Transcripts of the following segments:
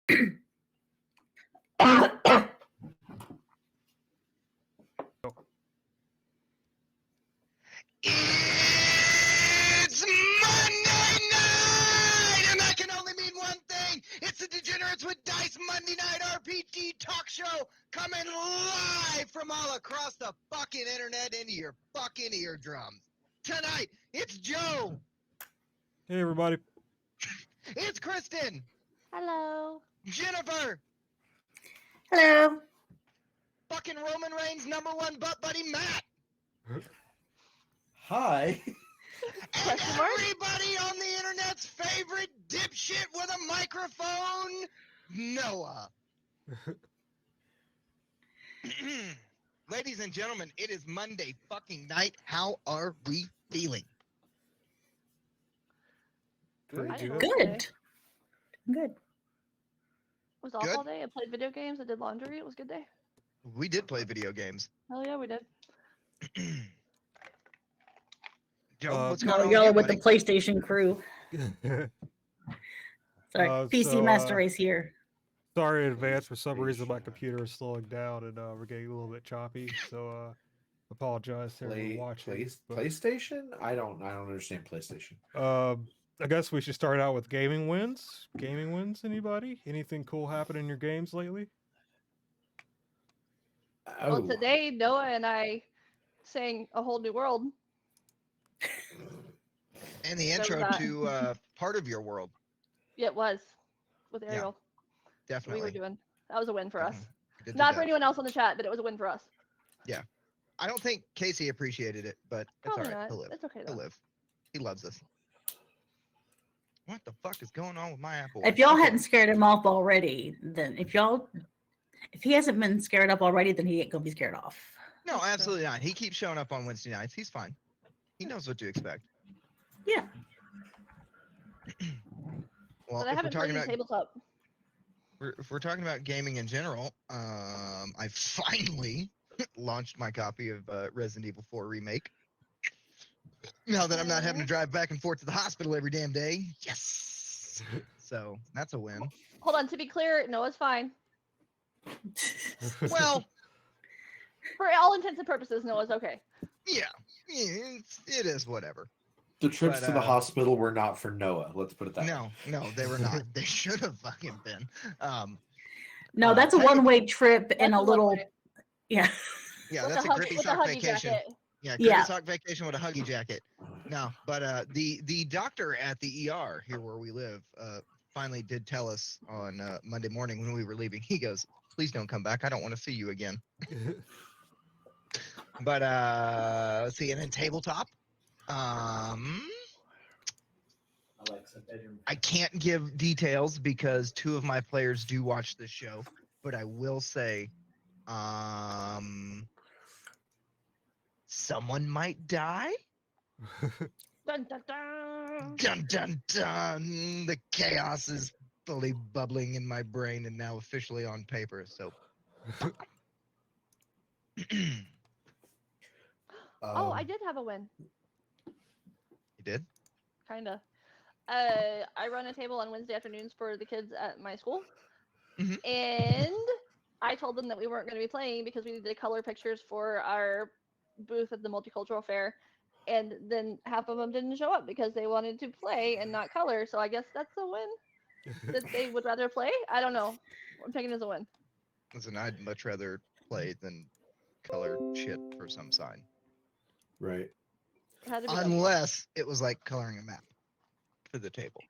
It's Monday night, and that can only mean one thing. It's the Degenerates with Dice Monday Night RPG talk show coming live from all across the fucking internet into your fucking eardrums. Tonight, it's Joe. Hey, everybody. It's Kristen. Hello. Jennifer. Hello. Fucking Roman Reigns' #1 butt buddy, Matt. Hi. And everybody on the internet's favorite dipshit with a microphone, Noah. Ladies and gentlemen, it is Monday fucking night. How are we feeling? Good. I didn't Good. Okay. Good. It was off all day. I played video games. I did laundry. It was a good day. We did play video games. Hell yeah, we did. Joe, what's No, going on y'all are with with you, the PlayStation crew. Sorry, PC Master Race here. Sorry in advance. For some reason, my computer is slowing down and we're getting a little bit choppy. So apologize to everyone watching. PlayStation? I don't understand PlayStation. I guess we should start out with gaming wins. Gaming wins, anybody? Anything cool happen in your games lately? Well, today Noah and I sang A Whole New World. And the There was intro that. to Part of Your World. Yeah, it was with Yeah, Ariel. Definitely. We were doing. That was a win for us. We did do Not for that. anyone else on the chat, but it was a win for us. I don't think Casey appreciated it, but it's Probably all right. not. He'll live. It's okay He'll though. live. He loves us. What the fuck is going on with my Apple If Watch? y'all Okay. hadn't scared him off already, then if he hasn't been scared up already, then he ain't gonna be scared off. No, That's true. absolutely not. He keeps showing up on Wednesday nights. He's fine. He knows what to expect. Yeah. Well, But I if we're haven't talking played about tabletop. if we're talking about gaming in general, I finally launched my copy of Resident Evil 4 Remake. Now that I'm not having to drive back and forth to the hospital every damn day. Yes. So that's a win. Hold on. To be clear, Noah's fine. Well, For all intents and purposes, Noah's okay. yeah, it is whatever. The trips But, to the hospital were not for Noah. Let's put it that way. No, they were not. They should have fucking been. No, that's a one-way trip and a That's little. one-way. Yeah. Yeah, With that's a the hug- grippy with the sock huggy vacation. jacket. Yeah, grippy Yeah. sock vacation with a huggy jacket. No, but the doctor at the ER here where we live finally did tell us on Monday morning when we were leaving. He goes, "Please don't come back. I don't want to see you again." But let's see, and then tabletop. I can't give details because 2 of my players do watch this show, but I will say, someone might die. Dun, dun, dun. Dun dun dun! The chaos is fully bubbling in my brain and now officially on paper. So, you Oh, I did have a win. did? Kinda. I run a table on Wednesday afternoons for the kids at my school, Mhm. and I told them that we weren't going to be playing because we needed to color pictures for our booth at the multicultural fair, and then half of them didn't show up because they wanted to play and not color. So I guess that's a win. That they would rather play. I don't know. I'm taking it as a win. Listen, I'd much rather play than color shit for some sign. Right. It had to be done. Unless it was like coloring a map for the table.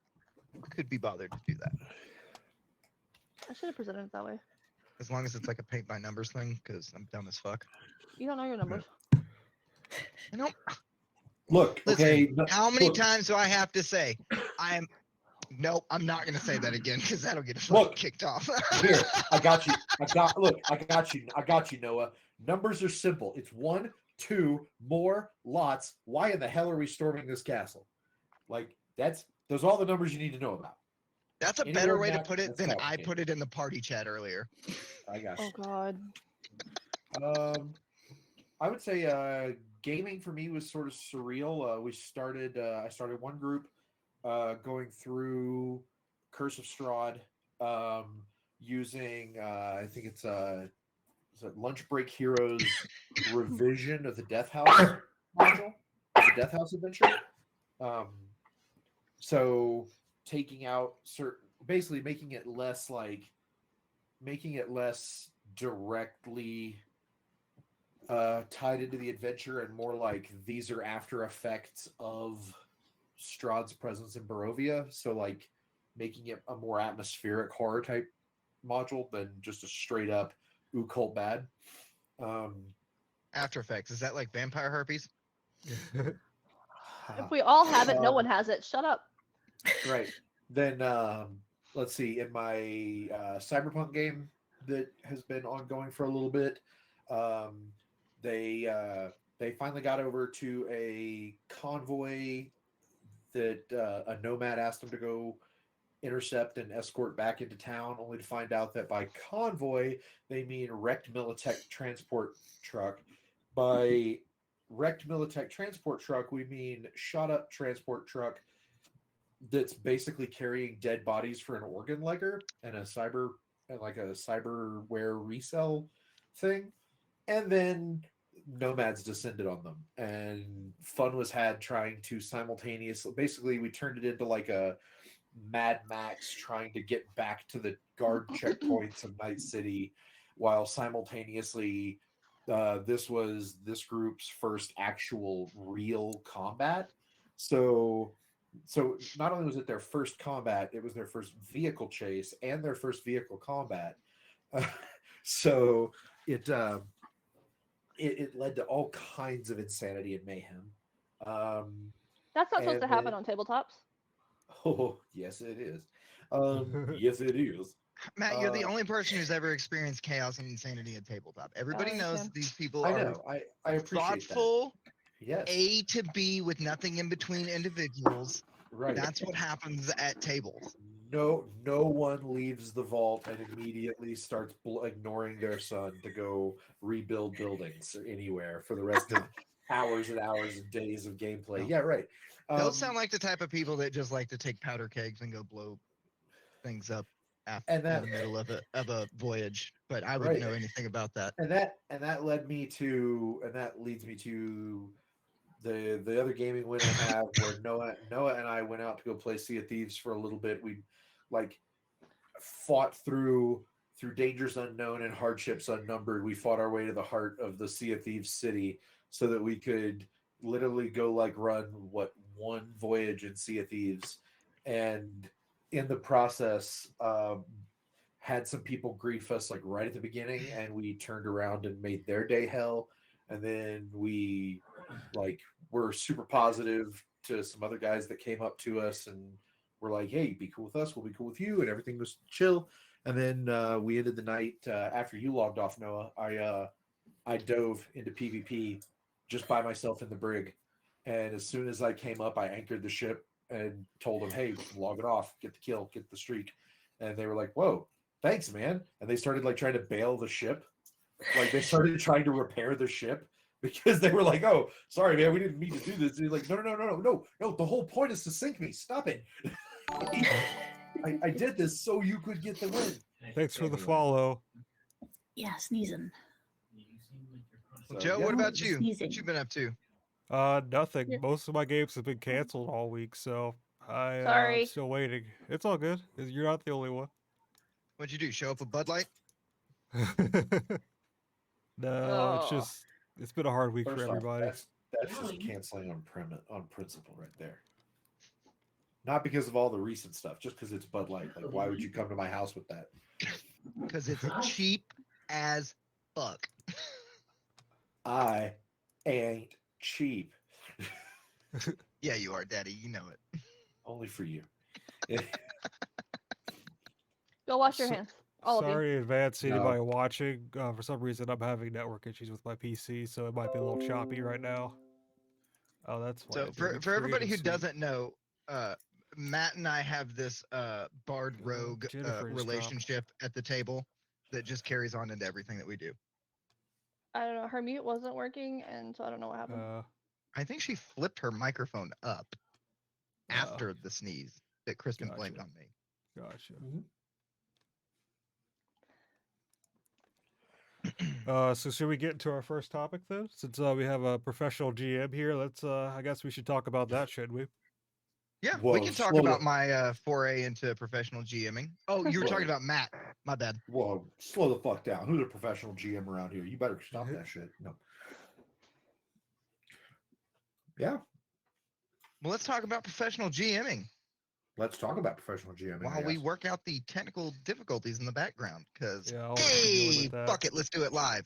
Could be bothered to do that. I should have presented it that way. As long as it's like a paint by numbers thing, because I'm dumb as fuck. You don't know your numbers. You know, Look, listen, okay. how many look, times do I have to say nope, I'm not gonna say that again because that'll get us fucking Look. kicked off. Here, I got you. I got you, Noah. Numbers are simple. It's 1, 2, more, lots. Why in the hell are we storming this castle? Like, those are all the numbers you need to know about. That's a Any better more way than to that, put it that's than I complicated. put it in the party chat earlier. I got Oh you. God. I would say gaming for me was sort of surreal. I started one group going through Curse of Strahd using I think it's is it Lunch Break Heroes revision of the Death House module, the Death House adventure. So taking out certain, basically making it less directly tied into the adventure and more like these are after effects of Strahd's presence in Barovia. So like making it a more atmospheric horror type module than just a straight up occult bad. After Effects. Is that like vampire herpes? If we all have it, no one has it. Shut up. Right. Then let's see. In my Cyberpunk game that has been ongoing for a little bit, they finally got over to a convoy that a nomad asked them to go intercept and escort back into town, only to find out that by convoy they mean wrecked Militech transport truck. By wrecked Militech transport truck, we mean shot up transport truck that's basically carrying dead bodies for an organ legger and a cyberware resell thing. And then nomads descended on them, and fun was had trying to simultaneously. Basically, we turned it into like a Mad Max trying to get back to the guard checkpoints of Night City, while simultaneously, this was this group's first actual real combat. So not only was it their first combat, it was their first vehicle chase and their first vehicle combat. So it led to all kinds of insanity and mayhem. That's not supposed And to happen then- on tabletops. Oh, yes, it is. Yes, it is. Matt, you're the only person who's ever experienced chaos and insanity at tabletop. Everybody knows understand. these people I are know. I appreciate thoughtful, that. Yes, A to B with nothing in between individuals. right. That's what happens at tables. No one leaves the vault and immediately starts ignoring their son to go rebuild buildings anywhere for the rest of hours and hours and days of gameplay. Yeah, right. Those sound like the type of people that just like to take powder kegs and go blow things up after And that- in the middle of a voyage. But I Right. wouldn't know anything about that. and that leads me to the other gaming win I have, where Noah and I went out to go play Sea of Thieves for a little bit. We like fought through dangers unknown and hardships unnumbered. We fought our way to the heart of the Sea of Thieves city so that we could literally go run one voyage in Sea of Thieves, and in the process had some people grief us right at the beginning, and we turned around and made their day hell. And then we were super positive to some other guys that came up to us and were like, hey, be cool with us, we'll be cool with you, and everything was chill. And then we ended the night after you logged off, Noah. I dove into PvP just by myself in the brig, and as soon as I came up, I anchored the ship and told them, hey, log it off, get the kill, get the streak. And they were like, whoa, thanks, man. And they started trying to bail the ship. They started trying to repair the ship because they were like, oh, sorry, man, we didn't mean to do this. And you're like, no, the whole point is to sink me. Stop it. I did this so you could get the win. Thanks for the Anyway. follow. Yeah, sneezing. Well, So, Joe, yeah. what about you? Sneezing. What you been up to? Nothing. Yeah. Most of my games have been canceled all week, so I'm Sorry. still waiting. It's all good. You're not the only one. What'd you do? Show up with Bud Light? No, Oh. it's been a hard week First for off, everybody. that's just canceling on principle right there. Not because of all the recent stuff, just because it's Bud Light. Why would you come to my house with that? Because it's cheap as fuck. I ain't cheap. Yeah, you are, Daddy. You know it. Only for you. Go wash your So- hands. All of you. Sorry in advance to No. anybody watching. For some reason, I'm having network issues with my PC, so it might be a little choppy right now. Oh, that's why. So it for didn't everybody create who a suite. doesn't know, Matt and I have this Bard Rogue Jennifer is dropped. relationship at the table that just carries on into everything that we do. I don't know. Her mute wasn't working, and so I don't know what happened. I think she flipped her microphone up Oh. after the sneeze that Kristen blamed Gotcha. on me. Gotcha. So should we get into our first topic then? Since we have a professional GM here, let's. I guess we should talk about that, shouldn't we? Yeah, we Whoa, can talk slow about the- my foray into professional GMing. Oh, you were Whoa. talking about Matt. My bad. Whoa, slow the fuck down. Who's a professional GM around here? You better stop that shit. No. Yeah, Well, let's talk about professional GMing let's talk about professional GMing. while we work out the technical difficulties in the background. Because, Yeah, I'll be dealing hey, with that. fuck it, let's do it live.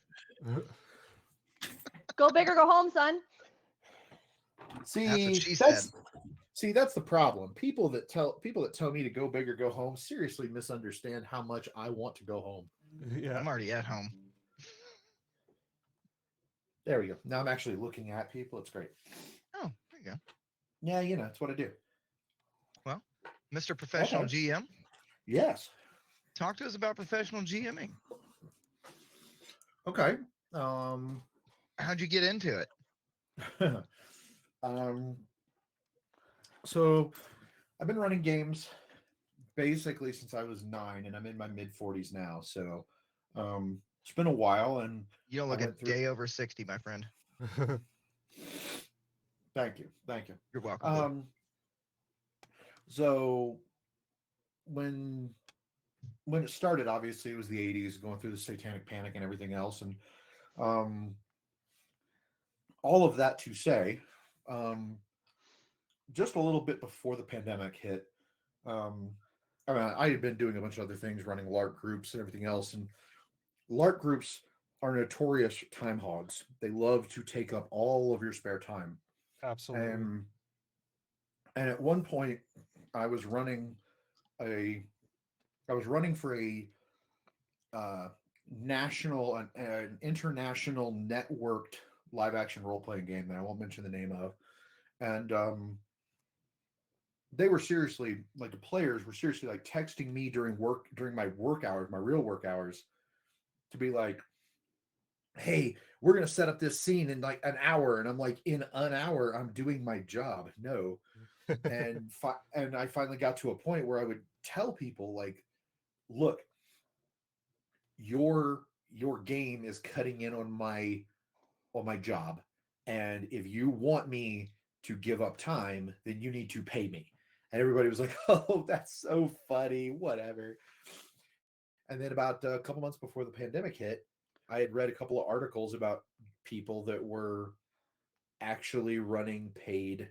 Go big or go home, son. See, That's what she that's see, that's the problem. People that tell me to go big or go home seriously misunderstand how much I want to go home. Yeah. I'm already at home. There we go. Now I'm actually looking at people. It's great. Oh, there you go. Yeah, you know, it's what I do. Mr. Professional Okay. GM, Yes. talk to us about professional GMing. Okay. How'd you get into it? So I've been running games basically since I was 9, and I'm in my mid 40s now. So it's been a while, and You don't look I a went through- day over 60, my friend. thank you. You're welcome. bud. So when it started, obviously it was the 80s, going through the satanic panic and everything else, and all of that to say, just a little bit before the pandemic hit, I mean, I had been doing a bunch of other things, running LARP groups and everything else, and LARP groups are notorious time hogs. They love to take up all of your spare time. Absolutely. And at one point, I was running for a national an international networked live action role playing game that I won't mention the name of, and they were seriously, like, the players were seriously like texting me during my work hours, my real work hours, to be like, hey, we're going to set up this scene in like an hour. And I'm like, in an hour, I'm doing my job. No. And I finally got to a point where I would tell people, like, look, your game is cutting in on my job. And if you want me to give up time, then you need to pay me. And everybody was like, oh, that's so funny, whatever. And then about a couple months before the pandemic hit, I had read a couple of articles about people that were actually running paid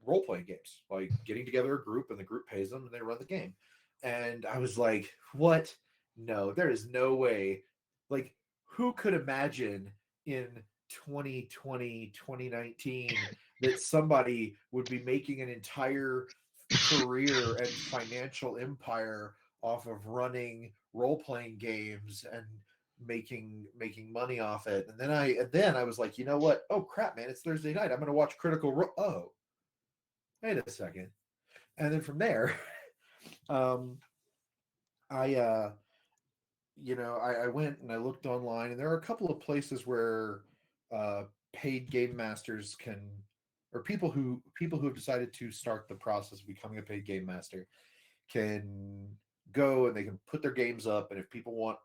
role-playing games, like getting together a group and the group pays them and they run the game. And I was like, what? No, there is no way. Like, who could imagine in 2020, 2019 that somebody would be making an entire career and financial empire off of running role-playing games and making money off it? And then I was like, you know what? Oh crap, man, it's Thursday night. I'm gonna watch Critical Role. Oh, wait a second. And then from there, I went and I looked online, and there are a couple of places where paid game masters can, or people who have decided to start the process of becoming a paid game master can go and they can put their games up, and if people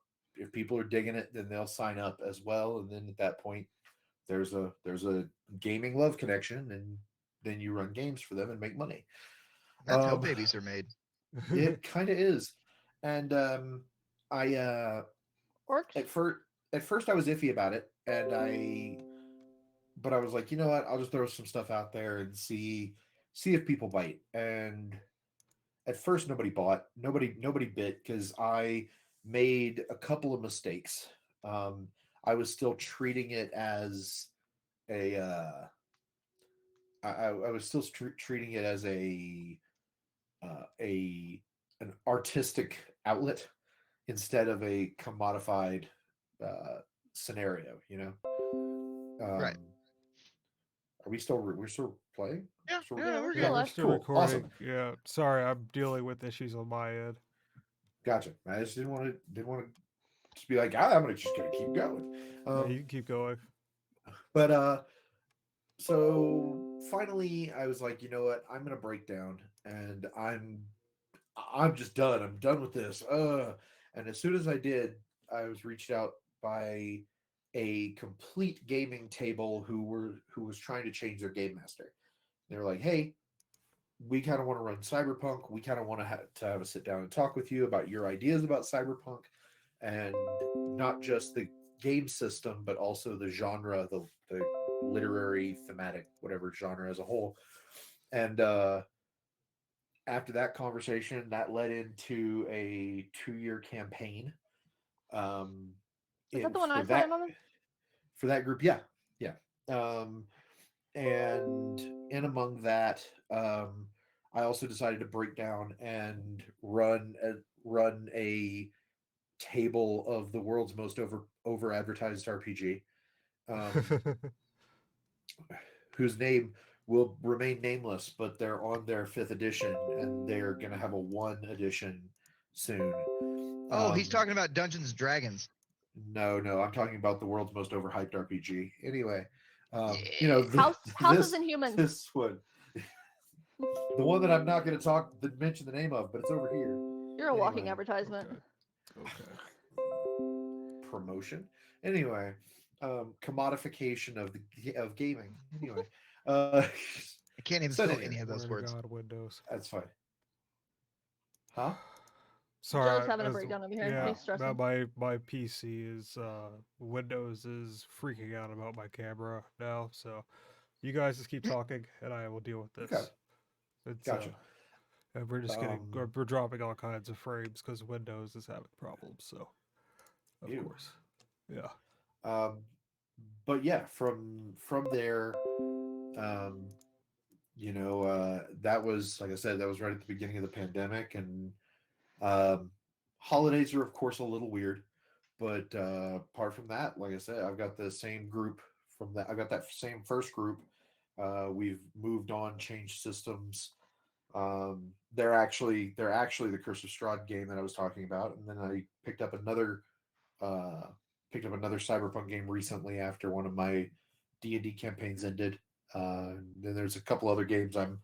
are digging it, then they'll sign up as well. And then at that point, there's a gaming love connection, and then you run games for them and make money. That's how babies are made. It kind of is. And Works. at first I was iffy about it, but I was like, you know what? I'll just throw some stuff out there and see if people bite. And at first, nobody bought. Nobody bit because I made a couple of mistakes. I was still treating it as I was still treating it as an artistic outlet instead of a commodified scenario, you know. Right. We're still playing? Yeah, Still yeah, recording? we're good. Yeah, we're Hello. still Cool. recording. Awesome. Yeah, sorry, I'm dealing with issues on my end. Gotcha. I just didn't want to just be like, I'm just gonna keep going. Yeah, you can keep going. But so finally I was like, you know what, I'm gonna break down, and I'm just done. I'm done with this. And as soon as I did, I was reached out by a complete gaming table who was trying to change their game master. They were like, "Hey, we kind of want to run Cyberpunk. We kind of want to have a sit down and talk with you about your ideas about Cyberpunk, and not just the game system, but also the genre, the literary, thematic, whatever genre as a whole." And after that conversation, that led into a 2-year campaign. Is that the one for I that played on? for that group? Yeah, yeah. And in among that, I also decided to break down and run a table of the world's most over advertised RPG, whose name will remain nameless, but they're on their 5th edition, and they're gonna have a 1 edition soon. Oh, he's talking about Dungeons and Dragons. No, I'm talking about the world's most overhyped RPG. Anyway, Houses and Humans. This one, the one that I'm not going to mention the name of, but it's over here. You're a walking advertisement. Okay. Promotion. Anyway, commodification of gaming. Anyway, I can't even spell any of those words. God, Windows. That's fine. Huh? Sorry, Joe's having a breakdown over here. Yeah, He's stressing. my PC is Windows is freaking out about my camera now. So you guys just keep talking, and I will deal with this. Okay. It's, Gotcha. and we're just we're dropping all kinds of frames because Windows is having problems. So of course, yeah. But yeah, from there, that was, like I said, that was right at the beginning of the pandemic, and holidays are of course a little weird, but apart from that, like I said, I've got the same group from that. I've got that same first group. We've moved on, changed systems. They're actually the Curse of Strahd game that I was talking about, and then I picked up another Cyberpunk game recently after one of my D&D campaigns ended. Then there's a couple other games I'm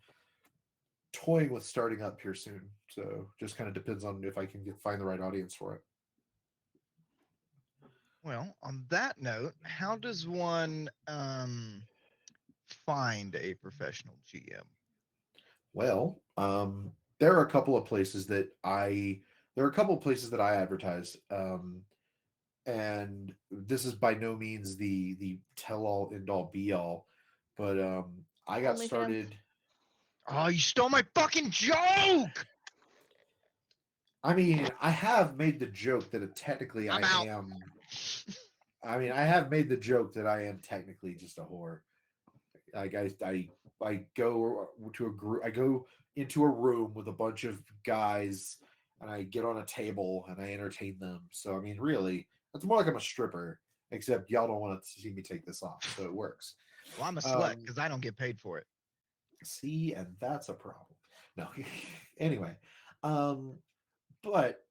toying with starting up here soon. So just kind of depends on if I can find the right audience for it. Well, on that note, how does one find a professional GM? Well, there are a couple of places that I advertise, and this is by no means the tell all end all be all, but I got started. Oh, you stole my fucking joke! I mean, I have made the joke that technically I have made the joke that I am technically just a whore. Like I go to a group, I go into a room with a bunch of guys, and I get on a table and I entertain them. So I mean, really, it's more like I'm a stripper, except y'all don't want to see me take this off, so it works. Well, I'm a slut because I don't get paid for it. See, and that's a problem. No, anyway, but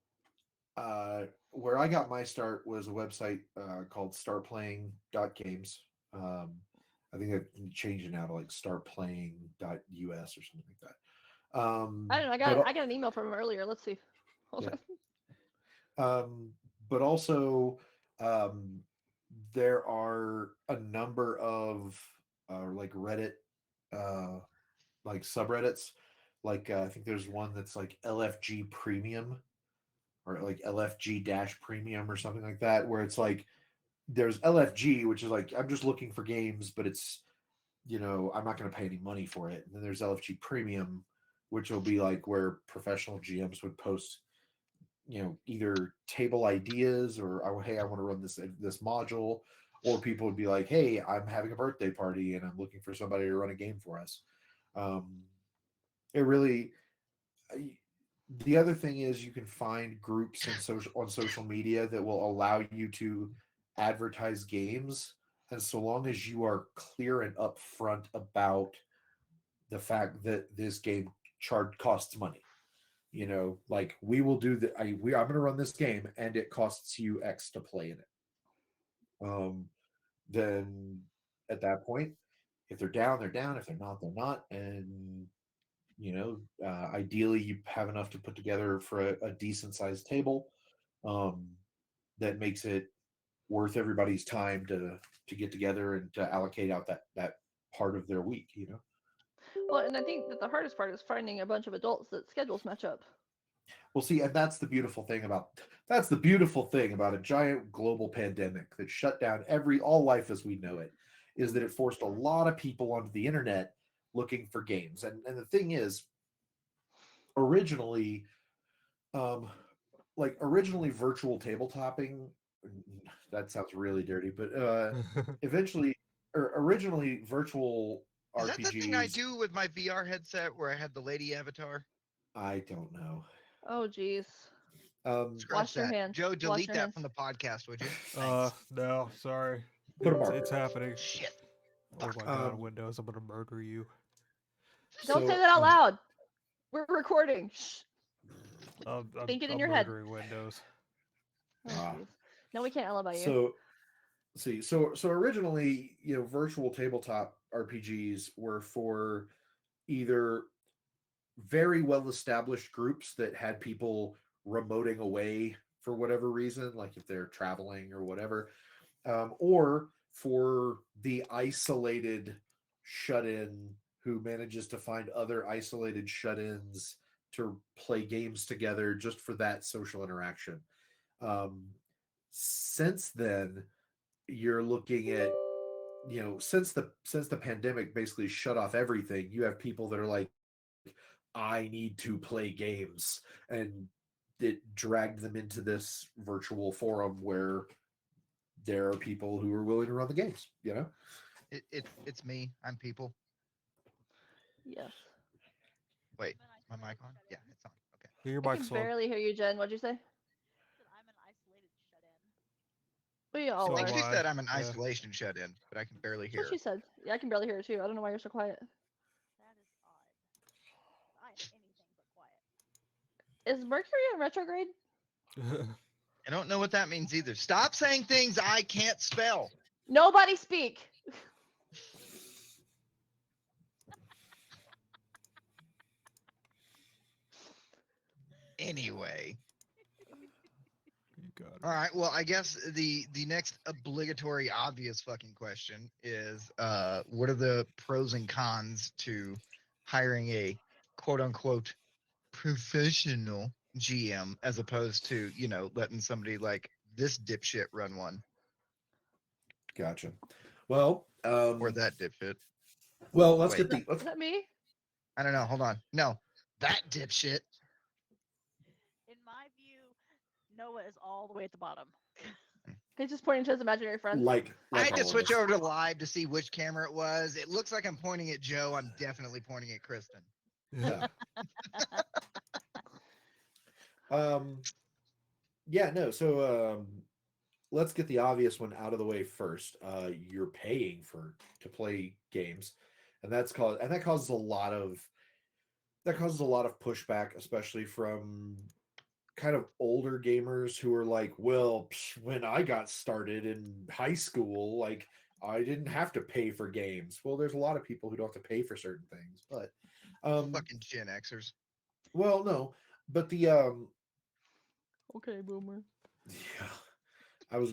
where I got my start was a website called startplaying.games. I think they've changed it now to like startplaying.us or something like that. I don't know. I got an email from him earlier. Let's see. Hold on. But also, there are a number of like Reddit, like subreddits. Like I think there's one that's like LFG Premium, or like LFG Premium or something like that, where it's like there's LFG, which is like I'm just looking for games, but it's, I'm not going to pay any money for it. And then there's LFG Premium, which will be like where professional GMs would post, either table ideas or, oh, hey, I want to run this module, or people would be like, hey, I'm having a birthday party and I'm looking for somebody to run a game for us. The other thing is you can find groups on social media that will allow you to advertise games, and so long as you are clear and upfront about the fact that this game costs money, like we will do that. I'm going to run this game and it costs you X to play in it. Then at that point, if they're down, they're down. If they're not, they're not. And ideally you have enough to put together for a decent sized table that makes it worth everybody's time to get together and to allocate out that part of their week, you know. Well, and I think that the hardest part is finding a bunch of adults that schedules match up. Well, see, and that's the beautiful thing about a giant global pandemic that shut down all life as we know it, is that it forced a lot of people onto the internet looking for games. And the thing is, originally, originally virtual tabletopping, that sounds really dirty, but originally virtual Is that the thing I RPGs. do with my VR headset where I had the lady avatar? I don't know. Oh, geez. Scratch Wash your that. hands. Joe, Wash delete your that hands. from the podcast, would you? Thanks. No, sorry. Put a mark. It's happening. Shit. Oh my god, Um, Windows, I'm gonna murder you. Don't So, say that out loud. We're recording. Shh. I'm Think it in I'm your head. murdering Windows. Oh, Ah. jeez. No, we can't alibi you. So originally, virtual tabletop RPGs were for either very well established groups that had people remoting away for whatever reason, like if they're traveling or whatever, or for the isolated shut-in who manages to find other isolated shut-ins to play games together just for that social interaction. Since then, you're looking at, since the pandemic basically shut off everything, you have people that are like, I need to play games, and it dragged them into this virtual forum where there are people who are willing to run the games, It's me. I'm people. Yes. Wait, is my mic on? Yeah, it's on. Okay. Hear your I can mic's on. barely hear you, Jen. What'd you say? I'm an isolated shut-in. We all So I are. think she am I, said I'm an yeah. isolation shut in, but I can barely That's hear. what she said. Yeah, I can barely hear her too. I don't know why you're so quiet. That is odd. I am anything but quiet. Is Mercury in retrograde? I don't know what that means either. Stop saying things I can't spell. Nobody speak. Anyway. You got it. All right. Well, I guess the next obligatory, obvious fucking question is, what are the pros and cons to hiring a quote unquote professional GM as opposed to letting somebody like this dipshit run one Gotcha. Well, or that dipshit? let's Wait. get Is that me? I don't know. Hold on. No, that dipshit. In my view, Noah is all the way at the bottom. He's just pointing to his imaginary friend. like I had all to of switch us. over to live to see which camera it was. It looks like I'm pointing at Joe. I'm definitely pointing at Kristen. Yeah. No. So let's get the obvious one out of the way first. You're paying to play games, and that causes a lot of pushback, especially from kind of older gamers who are like, well, when I got started in high school, like I didn't have to pay for games. Well, there's a lot of people who don't have to pay for certain things, but Fucking Gen Xers. well, no, but the Okay, boomer. yeah, I was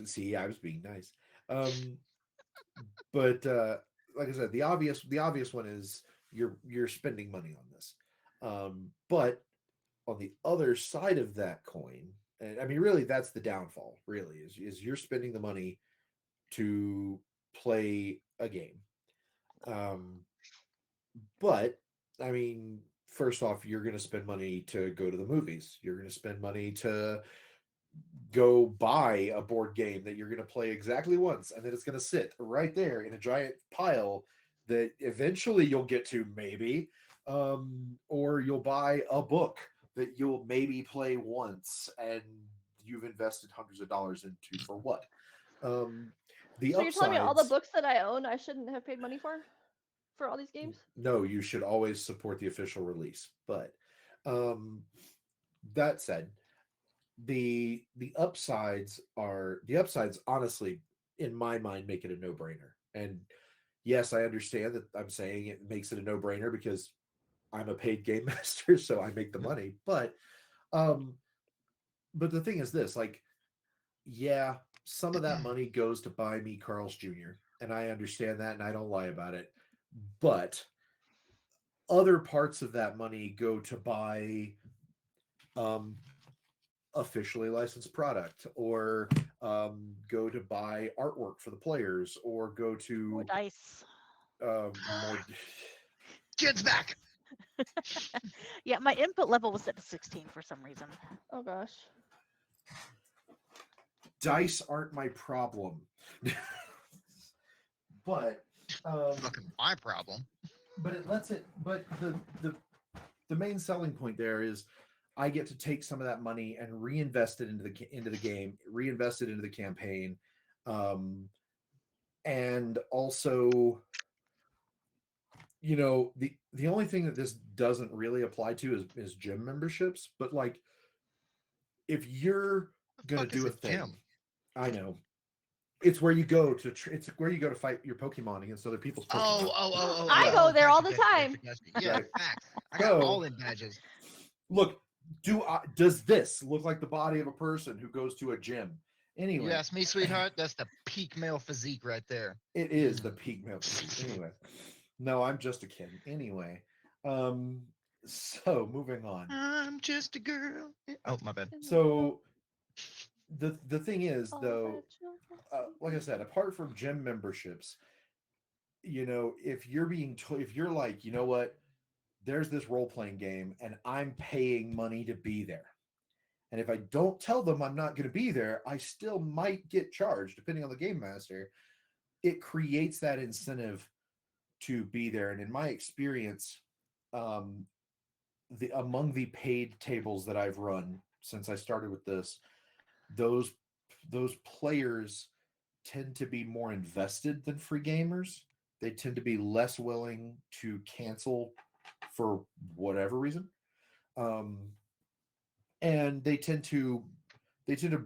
being nice. But like I said, the obvious one is you're spending money on this. But on the other side of that coin, and I mean, really, that's the downfall. Really, is you're spending the money to play a game. But I mean, first off, you're going to spend money to go to the movies. You're going to spend money to go buy a board game that you're going to play exactly once, and then it's going to sit right there in a giant pile that eventually you'll get to, maybe, or you'll buy a book that you'll maybe play once, and you've invested hundreds of dollars into for what? The So you're telling me all the upsides- books that I own I shouldn't have paid money for all these games? No, you should always support the official release. But that said, the upsides honestly, in my mind, make it a no-brainer. And yes, I understand that I'm saying it makes it a no-brainer because I'm a paid game master, so I make the money. But the thing is this, like, yeah, some of that money goes to buy me Carl's Jr., and I understand that, and I don't lie about it. But other parts of that money go to buy um, officially licensed product, or go to buy artwork for the players, or go More to dice. more. Kids back. Yeah, my input level was set to 16 for some reason. Oh gosh. Dice aren't my problem. But Fucking my problem. but it lets it. But the main selling point there is I get to take some of that money and reinvest it into the game, reinvest it into the campaign, and also, the only thing that this doesn't really apply to is gym memberships. But like, if you're gonna Fuck is do a a thing, gym? I know. It's where you go to. It's where you go to fight your Pokemon against other people's Pokemon. Oh. I go there all the time. Yeah, Right. facts. I got So- all in badges. Look, does this look like the body of a person who goes to a gym? Anyway, You ask me, sweetheart, that's the peak male physique right there. it is the peak male physique. Anyway, no, I'm just a kid. Anyway, so moving on. I'm just a girl. Oh, my bad. So the thing is, All though, that children like I said, apart from gym memberships, if you're if you're like, you know what, there's this role playing game and I'm paying money to be there. And if I don't tell them I'm not going to be there, I still might get charged depending on the game master. It creates that incentive to be there. And in my experience, among the paid tables that I've run since I started with this, those players tend to be more invested than free gamers. They tend to be less willing to cancel for whatever reason, and they tend to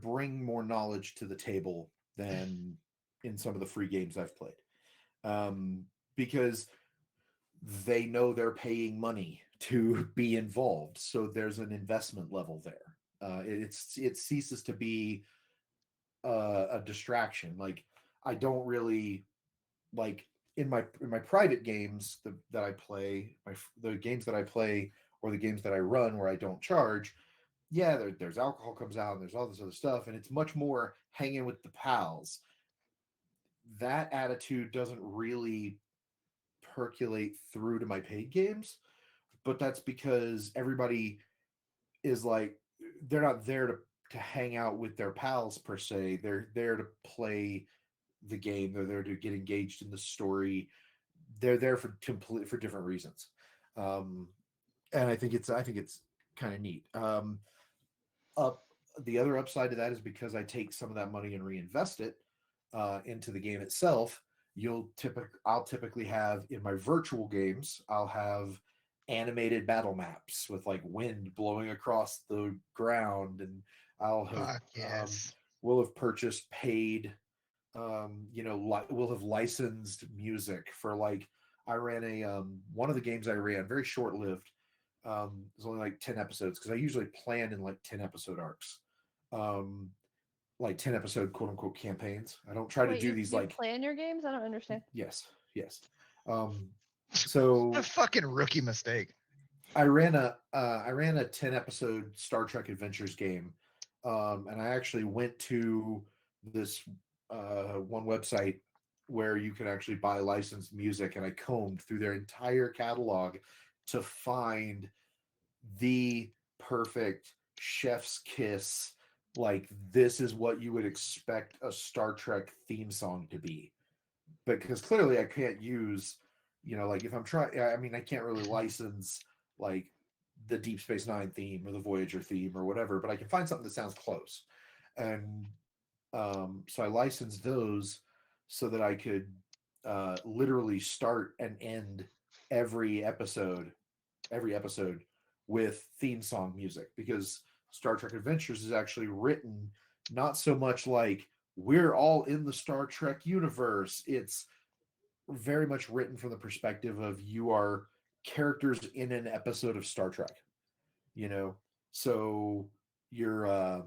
bring more knowledge to the table than in some of the free games I've played, because they know they're paying money to be involved, so there's an investment level there. It ceases to be a distraction. Like, I don't really like in my private games that I play, the games that I play or the games that I run where I don't charge. Yeah, there's alcohol comes out and there's all this other stuff, and it's much more hanging with the pals. That attitude doesn't really percolate through to my paid games, but that's because everybody is like, they're not there to hang out with their pals per se. They're there to play the game. They're there to get engaged in the story. They're there for different reasons, and I think it's kind of neat. The other upside to that is because I take some of that money and reinvest it into the game itself. I'll typically have in my virtual games, I'll have animated battle maps with like wind blowing across the ground, and I'll have Fuck yes. we'll have purchased paid, we'll have licensed music for, like, I ran one of the games I ran, very short lived. It was only like 10 episodes because I usually plan in like 10 episode arcs, like 10 episode quote unquote campaigns. I don't try to Wait, do you, these you like, plan your games? I don't understand. yes. So A fucking rookie mistake. I ran a 10 episode Star Trek Adventures game, and I actually went to this one website where you can actually buy licensed music, and I combed through their entire catalog to find the perfect chef's kiss. Like, this is what you would expect a Star Trek theme song to be, because clearly I can't use, like, if I'm trying, I mean, I can't really license like the Deep Space Nine theme or the Voyager theme or whatever, but I can find something that sounds close. And so I licensed those so that I could literally start and end every episode with theme song music, because Star Trek Adventures is actually written not so much like we're all in the Star Trek universe. It's very much written from the perspective of you are characters in an episode of Star Trek, so you're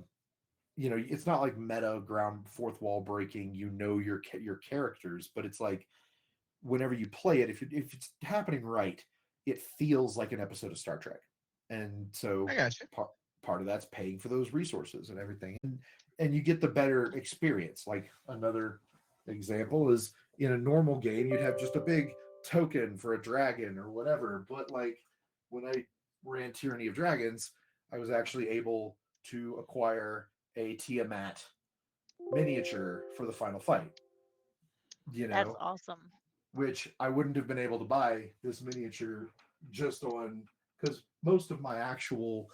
it's not like meta ground fourth wall breaking. Your characters, but it's like whenever you play it, if it's happening right, it feels like an episode of Star Trek. And so I got you. part of that's paying for those resources and everything, and you get the better experience. Like another example is in a normal game, you'd have just a big token for a dragon or whatever, but like when I ran Tyranny of Dragons, I was actually able to acquire a Tiamat miniature for the final fight. That's awesome. Which I wouldn't have been able to buy this miniature just on because most of my actual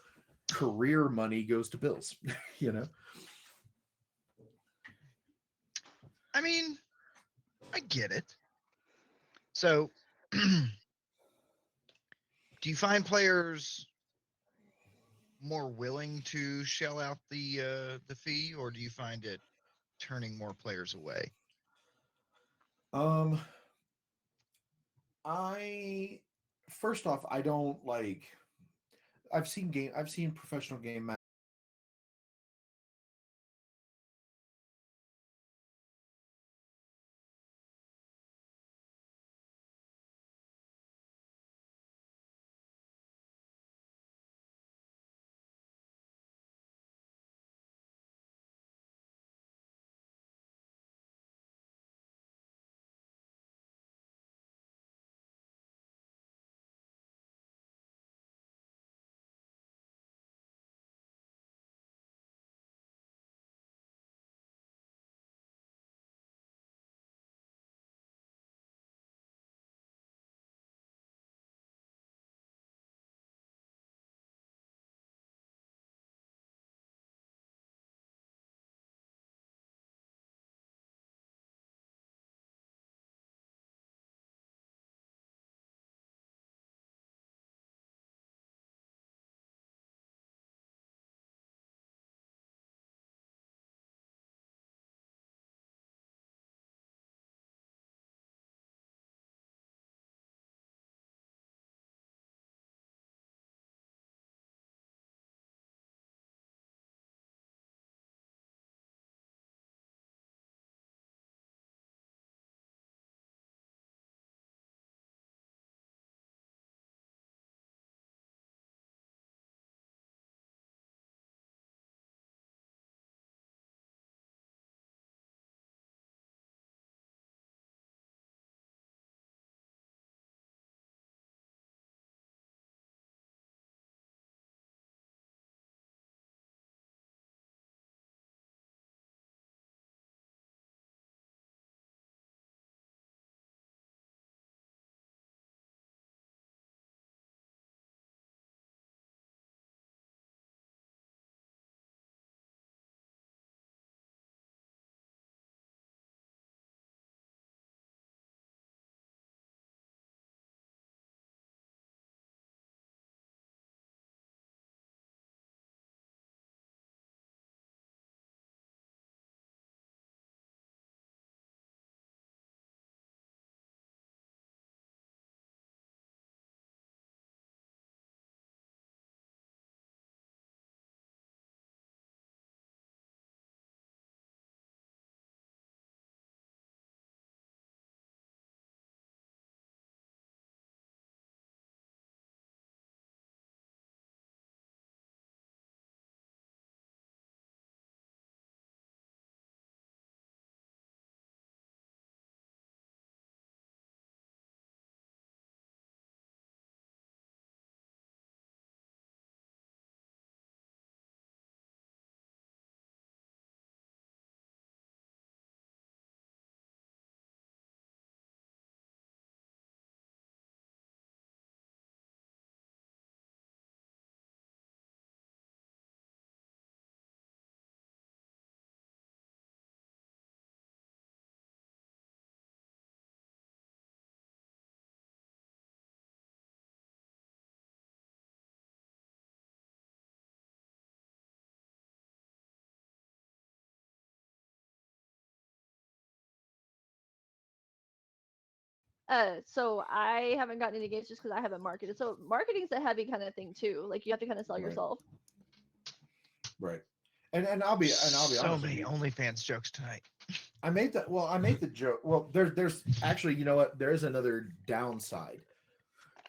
career money goes to bills, I mean, I get it. So, do you find players more willing to shell out the fee, or do you find it turning more players away? I first off, I don't like. I've seen professional game So I haven't gotten any games just because I haven't marketed. So marketing's a heavy kind of thing too. Like you have to kind of sell Right. yourself. Right. And I'll be So honest with many you. OnlyFans jokes tonight. I made the joke. Well, there's actually, you know what? There is another downside.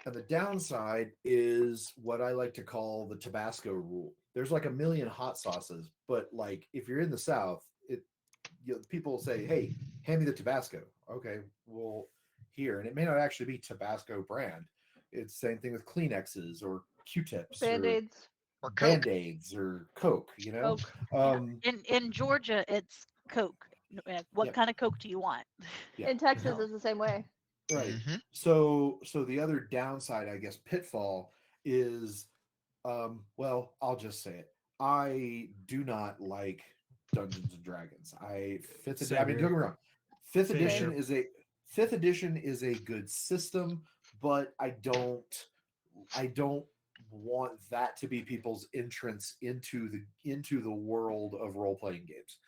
And the downside is what I like to call the Tabasco rule. There's like a million hot sauces, but like if you're in the South, people say, "Hey, hand me the Tabasco." Okay, well, here, and it may not actually be Tabasco brand. It's the same thing with Kleenexes or Q-tips Band-Aids. Or Coke. Band-Aids or Coke. You know, Coke. In Georgia, it's Coke. What Yep. kind of Coke do you want? Yeah. In Texas No. is the same way. Right. Mhm. So the other downside, I guess, pitfall is, well, I'll just say it. I do not like Dungeons and Dragons. Fifth edition. I mean, don't get me wrong. Fifth Same edition here. fifth edition is a good system, but I don't want that to be people's entrance into the world of role playing games.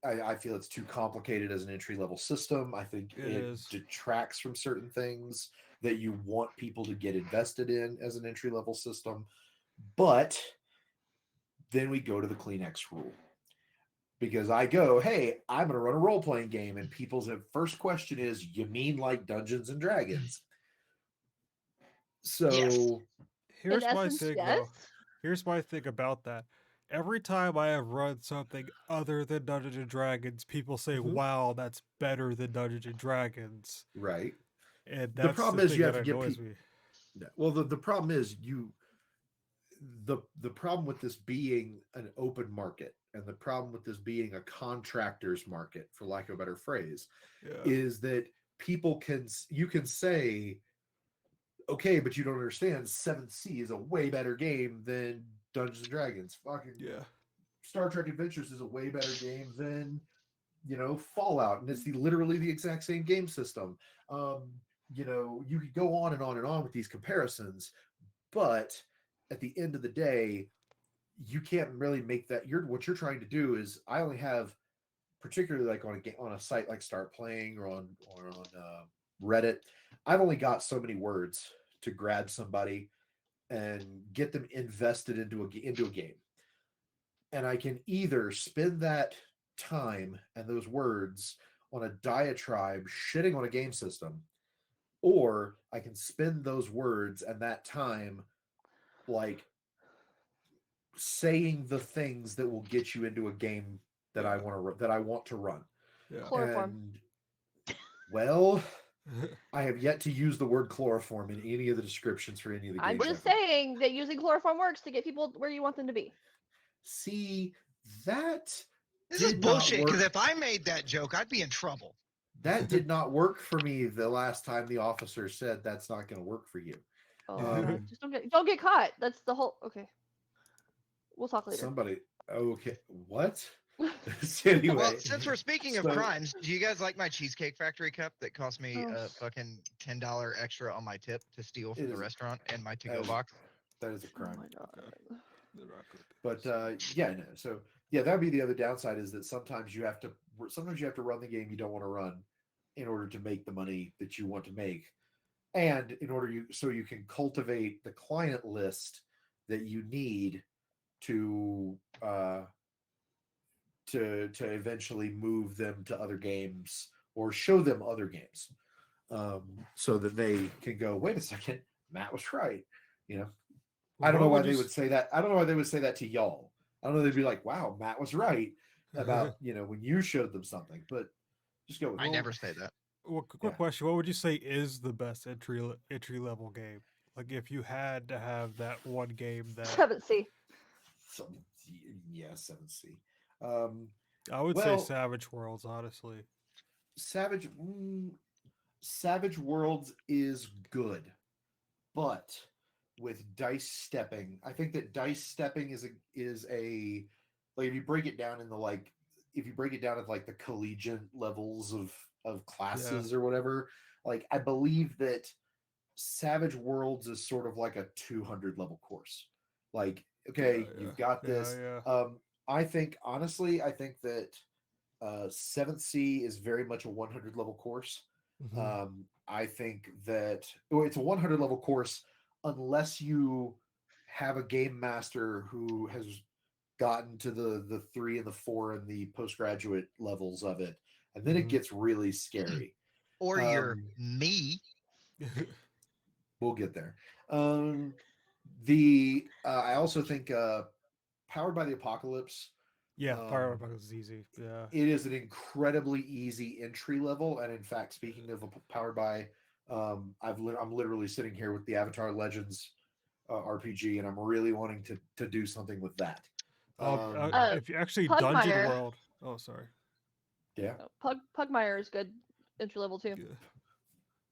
I feel it's too complicated as an entry level system. I think It it is. detracts from certain things that you want people to get invested in as an entry level system. But then we go to the Kleenex rule. Because I go, hey, I'm going to run a role playing game. And people's first question is, you mean like Dungeons and Dragons? So, Yes. Here's In my essence, thing, yes. though. Here's my thing about that. Every time I have run something other than Dungeons and Dragons, people say, Mhm. "Wow, that's better than Dungeons and Dragons," right. and The that's problem the is thing you have that to get annoys people. me. Well, the problem is the problem with this being an open market and the problem with this being a contractor's market, for lack of a better phrase, Yeah, is that you can say, okay, but you don't understand, 7th Sea is a way better game than Dungeons and Dragons. Fucking yeah, Star Trek Adventures is a way better game than, Fallout, and it's literally the exact same game system. um you could go on and on and on with these comparisons, but at the end of the day, you can't really make that. What you're trying to do is, I only have, particularly like on a site like Start Playing or on Reddit, I've only got so many words to grab somebody and get them invested into a game, and I can either spend that time and those words on a diatribe shitting on a game system, or I can spend those words and that time like saying the things that will get you into a game that I want to run. yeah. Chloroform. And well, I have yet to use the word chloroform in any of the descriptions for any of the I'm games. just saying that using chloroform works to get people where you want them to be. See, that This is did not bullshit. work. Because if I made that joke, I'd be in trouble. That did not work for me the last time the officer said that's not going to work for you. Oh, Um, just don't get caught. That's the whole. Okay, we'll talk later. Somebody, okay, what? Anyway, Well, since we're speaking of so- crimes, do you guys like my Cheesecake Factory cup that cost me Oh. a fucking $10 extra on my tip to steal It from the is- restaurant and my that to-go is- box? that is a Oh crime. my god. But yeah, no. So yeah, that'd be the other downside, is that sometimes you have to run the game you don't want to run in order to make the money that you want to make, and in order you can cultivate the client list that you need to eventually move them to other games or show them other games, so that they can go, wait a second, Matt was right. I don't know why they would say that. I don't know why they would say that to y'all. I don't know. They'd be like, wow, Matt was right about, when you showed them something, but just go with I it. never say that. Well, quick Yeah. question: what would you say is the best entry level game? Like, if you had to have that one game that 7C. Yeah, 7C. I would Well- say Savage Worlds, honestly. Savage Worlds is good, but with dice stepping, I think that dice stepping is a like, if you break it down into like the collegiate levels of classes or whatever, like, I believe that Savage Worlds is sort of like a 200 level course. Like, okay, Yeah, you've got this. Yeah. I think that 7th Sea is very much a 100 level course. Mhm. I think that it's a 100 level course unless you have a game master who has gotten to the 3 and the 4 and the postgraduate levels of it, and then it Mhm. gets really scary. Or you're Um, me. We'll get there. I also think Powered by the Apocalypse. Yeah, Fire Um, Emblem is easy. Yeah. It is an incredibly easy entry level, and in fact, speaking of Powered by, I'm literally sitting here with the Avatar Legends RPG, and I'm really wanting to do something with that. If you actually Dungeon Pugmire. World. Oh, sorry. Yeah, Pugmire is good entry level too.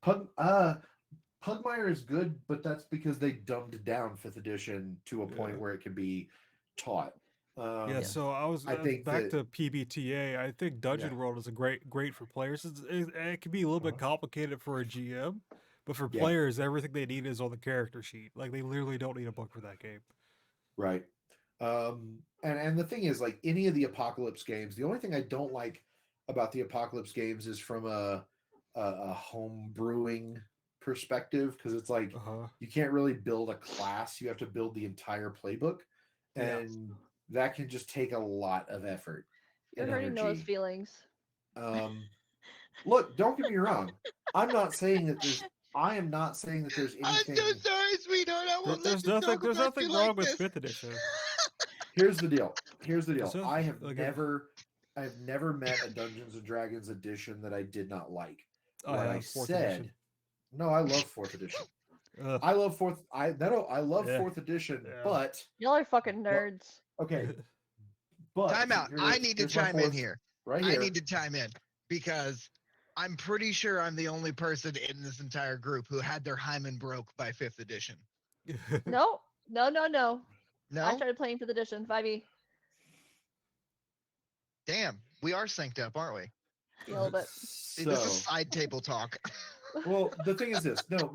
Pugmire is good, but that's because they dumbed down 5th edition to a point Yeah. where it can be taught. Yeah, so I was I think back that- to PBTA. I think Dungeon Yeah. World is a great for players. It can be a little bit Uh-huh. complicated for a GM, but for Yeah. players, everything they need is on the character sheet. Like they literally don't need a book for that game. Right. And the thing is, like any of the Apocalypse games, the only thing I don't like about the Apocalypse games is from a home brewing perspective, because it's like Uh-huh. you can't really build a class, you have to build the entire playbook, Yeah. and that can just take a lot of effort. You're and hurting Noah's energy. feelings. Look, don't get me wrong. I am not saying that there's anything. I'm so sorry, sweetheart. I won't let There's you nothing. talk There's about nothing you wrong like with this. 5th edition. Here's the deal. So, I have like, I've never met a Dungeons and Dragons edition that I did not like. I What I have 4th said, edition. no, I love 4th edition. Ugh. I love fourth. I love Yeah. 4th edition, Yeah. but Y'all are fucking nerds. okay. But Time out. I need to here's my chime in fourth- here. Right I here. need to chime in because I'm pretty sure I'm the only person in this entire group who had their hymen broke by 5th edition. No. I No? started playing 5th edition 5e Damn. We are synced up, aren't we? a little bit. See, this is side table talk. Well, the thing is this. No,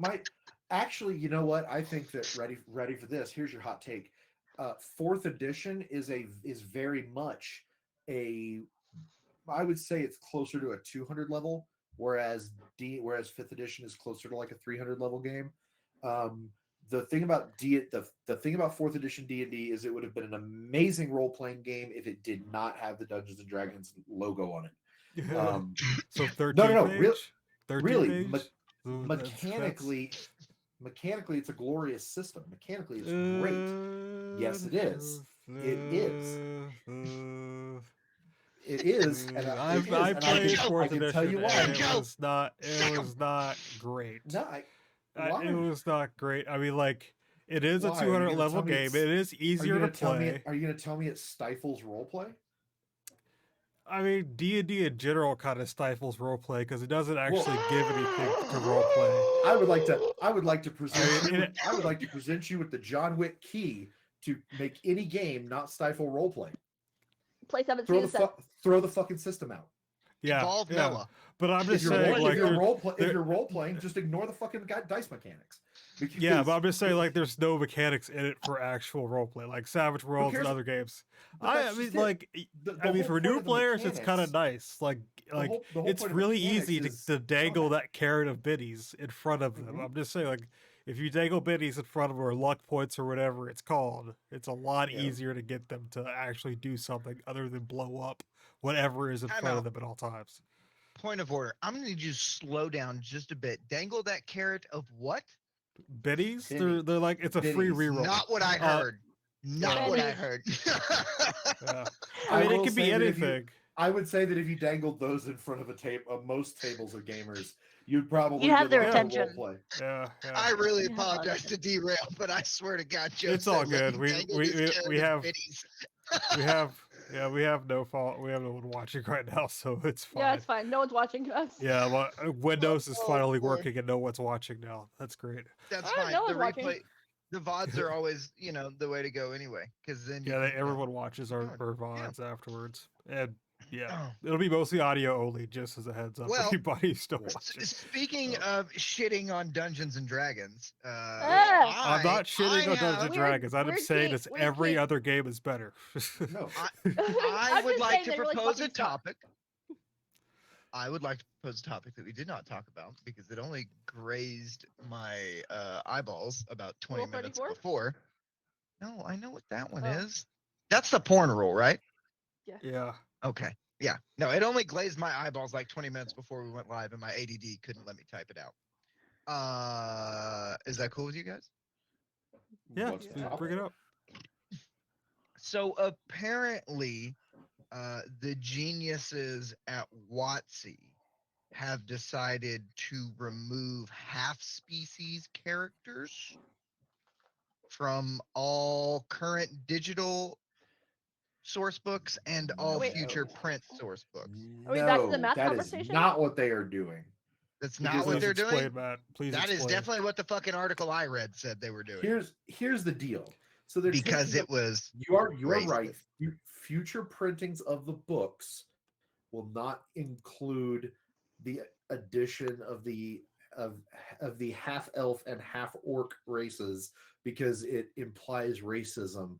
actually, you know what? I think that ready for this. Here's your hot take. 4th edition is very much I would say it's closer to a 200 level, whereas 5th edition is closer to like a 300 level game. The thing about the thing about 4th edition D&D is it would have been an amazing role playing game if it did not have the Dungeons and Dragons logo on it. So 13th no, page? 13th really, page? So mechanically, it's a glorious system. Mechanically, it's great. Yes, it is. It is. It is, and I I played can 4th tell edition. you and why. It was not great. No, why? It was not great. I mean, like, it is a Why? Are you 200 gonna level tell me game. it's- It is Are you easier to gonna tell me? play. Are you going to tell me it stifles roleplay? I mean, D&D in general kind of stifles roleplay because it doesn't actually give anything to roleplay. I would like to present. I mean, I would like to present you with the John Wick key to make any game not stifle roleplay. Play 17 Throw the fucking system out. Yeah, Involve yeah. Noah. But I'm If just you're, saying, role, like, if, you're there- role if there- you're role playing, just ignore the fucking dice mechanics. Because yeah, but I'm just saying, like, there's no mechanics in it for actual roleplay, like Savage Worlds and cares? other games. But I that's mean, just it. like, The I mean, whole for point new of the players, it's kind of mechanics- nice. Like, the whole it's point of really mechanics easy is- to dangle that carrot of biddies in front of them. Mhm. I'm just saying, like, if you dangle biddies in front of them, or luck points or whatever it's called, it's a lot Yeah. easier to get them to actually do something other than blow up whatever is in Time front out. of them at all times. Point of order. I'm going to need you to slow down just a bit. Dangle that carrot of what? Biddies? Biddies. They're like, it's a free Biddies. reroll. Not what I Uh, heard. Not what I Biddies. heard. Yeah. I I mean, will it could be say that if you- anything. I would say that if you dangled those in front of most tables of gamers, you'd probably You have get their a lot of attention. roleplay. Yeah, yeah. I really Yeah, apologize to derail, but I swear to God, Joe It's all said, "Let good. me dangle this carrot of have biddies." we have no fault. We have no one watching right now, so it's fine. Yeah, it's fine. No one's watching us. Yeah, well, Windows is Oh, finally Lord. working and no one's watching now. That's great. That's Ah, fine. no The one's watching. replay, the VODs are always, the way to go anyway. Because then, you Yeah, can, everyone watches our Oh, VODs afterwards, and yeah, Oh. it'll be mostly audio only. Just as a heads up, Well, for anybody who's still s- watching. Speaking of shitting on Dungeons and Dragons, Ah! I'm not shitting on Dungeons and We're- Dragons. I'm we're saying king- it's we're every king. other game is better. No, I I'm would just like saying to they really propose a fucking suck. topic. I would like to propose a topic that we did not talk about because it only grazed my eyeballs about 20 Rule minutes 34? before. No, I know what that one Oh. is. That's the porn rule, right? Yeah. Okay. Yeah. No, it only glazed my eyeballs like 20 minutes before we went live, and my ADD couldn't let me type it out. Is that cool with you guys? Yeah. What's the Please topic? bring it up. So apparently, the geniuses at WotC have decided to remove half-species characters from all current digital source books and all Wait. future print source books. Are we back to the No, math that is conversation? not what they are doing. That's Because not what Please they're explain, doing. Matt. Please That explain. is definitely what the fucking article I read said they were doing. Here's the deal. So they're Because taking it was you are racist. right. Future printings of the books will not include the addition of the half elf and half orc races because it implies racism.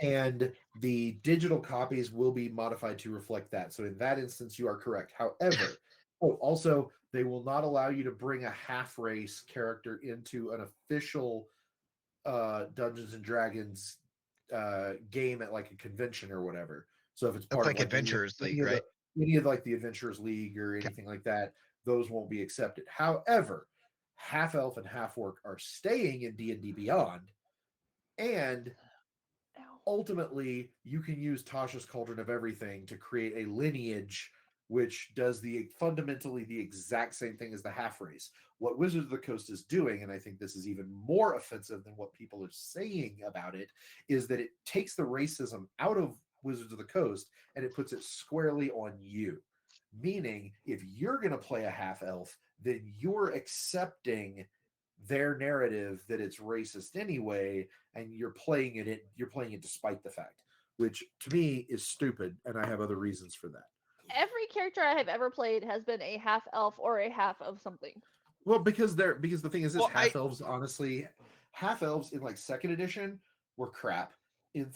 And the digital copies will be modified to reflect that. So in that instance, you are correct. However, also they will not allow you to bring a half race character into an official Dungeons and Dragons game at like a convention or whatever. So if it's That's part like of Adventurers League, right? any of like the Adventurers League or anything like that, those won't be accepted. However, half elf and half orc are staying in D&D Beyond, and ultimately you can use Tasha's Cauldron of Everything to create a lineage which does fundamentally the exact same thing as the half race. What Wizards of the Coast is doing, and I think this is even more offensive than what people are saying about it, is that it takes the racism out of Wizards of the Coast and it puts it squarely on you. Meaning, if you're going to play a half elf, then you're accepting their narrative that it's racist anyway, and you're playing it despite the fact, which to me is stupid, and I have other reasons for that. Every character I have ever played has been a half elf or a half of something. Well, because the thing is, Well, half elves, honestly, half elves in like second edition were crap. In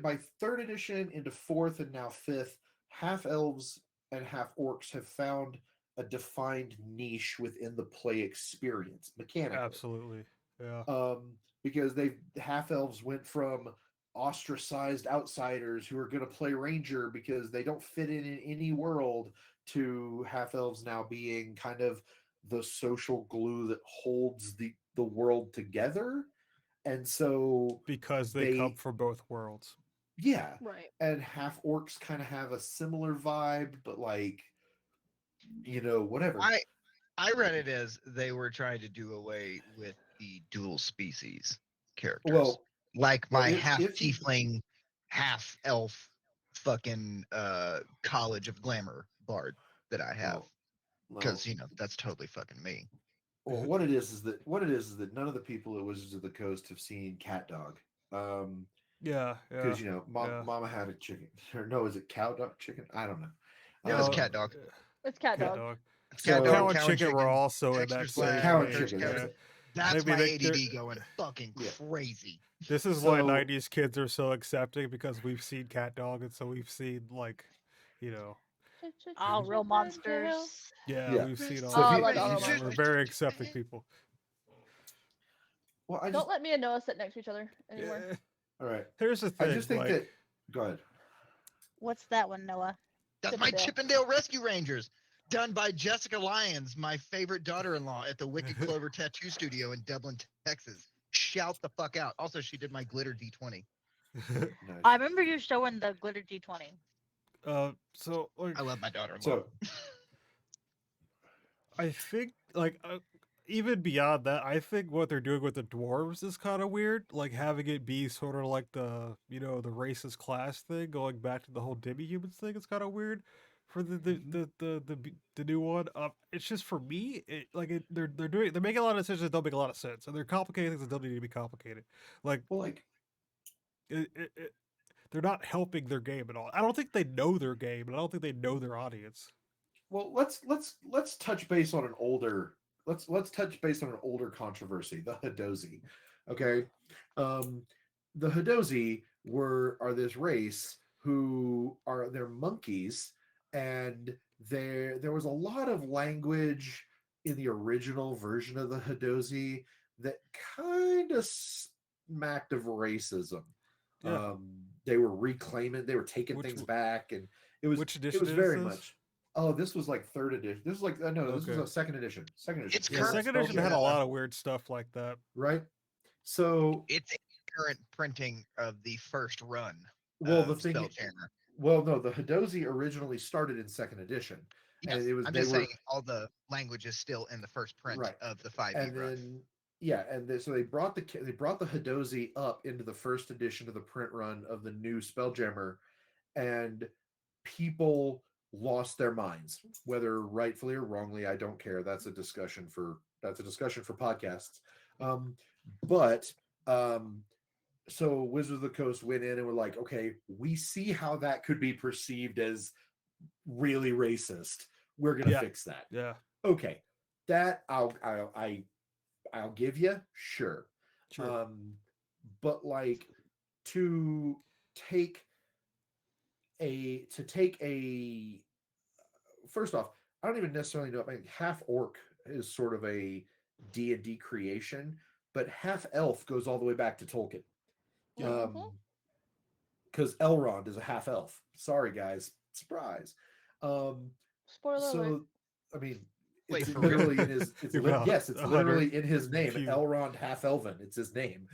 by third edition into fourth and now fifth, half elves and half orcs have found a defined niche within the play experience mechanically. Absolutely. Yeah. Because half elves went from ostracized outsiders who are going to play ranger because they don't fit in any world to half elves now being kind of the social glue that holds the world together. And so Because they come from both worlds. Yeah. Right. And half orcs kind of have a similar vibe, but like, whatever. I read it as they were trying to do away with the dual species characters. Well, like my if half you- tiefling, half elf fucking College of Glamour bard that I have. Because that's totally fucking me. Well, what it is that none of the people at Wizards of the Coast have seen Cat Dog. Yeah. Because Mama had a chicken. Or no, is it cow dog chicken? I don't know. Yeah, it's Cat Dog. It's cat dog. It's So Cat Dog, cow and chicken were also in extra that slash, same. Cow and there's chicken. cow- That's it. That's Maybe my they're- ADD going fucking crazy. This is why 90s kids are so accepting, because we've seen Cat Dog, and so we've seen All real monsters. Yeah, we've seen all. So if you- like all we're very accepting people. Well, Don't let me and Noah sit next to each other anymore. Yeah. All right. Here's the thing. I just think that. Go ahead. What's that one, Noah? That's my Chippendale. Chippendale Rescue Rangers, done by Jessica Lyons, my favorite daughter-in-law at the Wicked Clover Tattoo Studio in Dublin, Texas. Shout the fuck out. Also, she did my glitter D20. Nice. I remember you showing the glitter D20. So like, I love my daughter-in-law. So I think even beyond that, I think what they're doing with the dwarves is kind of weird. Like having it be sort of like the the racist class thing, going back to the whole demi-humans thing. It's kind of weird for the new one. It's just for me, they're making a lot of decisions that don't make a lot of sense, and they're complicating things that don't need to be complicated. Like they're not helping their game at all. I don't think they know their game, and I don't think they know their audience. Well, let's touch base on an older controversy, the Hadozi. Okay, the Hadozi are this race who they're monkeys, and there was a lot of language in the original version of the Hadozi that kind of smacked of racism. Yeah. They were reclaiming, they were taking Which things w- back, and it was Which it edition was is very this? much. Oh, this was like third edition. This was like no, this was Okay. a second edition. Second edition. It's Yeah, current. second edition had a Yeah. lot of weird stuff like that. right. So It's a current printing of the first run well, of the thing. Spelljammer. Well, no, the Hadozi originally started in second edition, Yes, and it was I'm they just were saying all the language is still in the first print Right. of the 5e and run. then yeah, and so they brought the Hadozi up into the first edition of the print run of the new Spelljammer, and people lost their minds, whether rightfully or wrongly. I don't care. That's a discussion for podcasts. But so Wizards of the Coast went in and were like, okay, we see how that could be perceived as really racist. We're gonna Yeah. fix that. Yeah. Okay, that I'll give you, sure. Sure. But like to take a first off, I don't even necessarily know. I mean, half orc is sort of a D&D creation, but half elf goes all the way back to Tolkien. Mhm. Because Elrond is a half elf. Sorry, guys, surprise. Spoiler alert. So I mean, Wait, it's for real? literally in his. It's You're lit- about yes, it's 100 literally in his name. few. Elrond half elven. It's his name.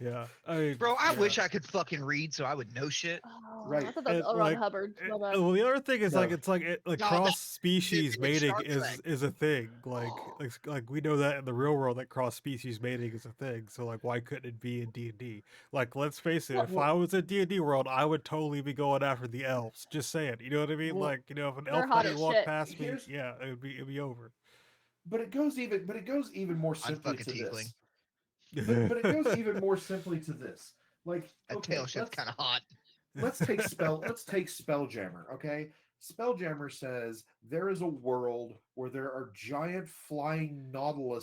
Yeah. I mean, Bro, I yeah. wish I could fucking read so I would know shit. Oh, Right. I thought that was And, L. Ron like, Hubbard. My bad. Well, the other thing is No. like it's like No, that- cross species it's mating Star Trek. is a thing. Like we know that in the real world that cross species mating is a thing. So like why couldn't it be in D&D? Like let's face it, if I was in D&D world, I would totally be going after the elves. Just saying, you know what I mean? Well, like if an they're elf hot buddy as walked shit. past me, Here's- yeah, it'd be over. But it goes even more simply fucking to tiefling. this. But it goes even more simply to this. Like, That okay, tail shit's kind of hot. let's take Spelljammer, okay? Spelljammer says there is a world where there are giant flying nautili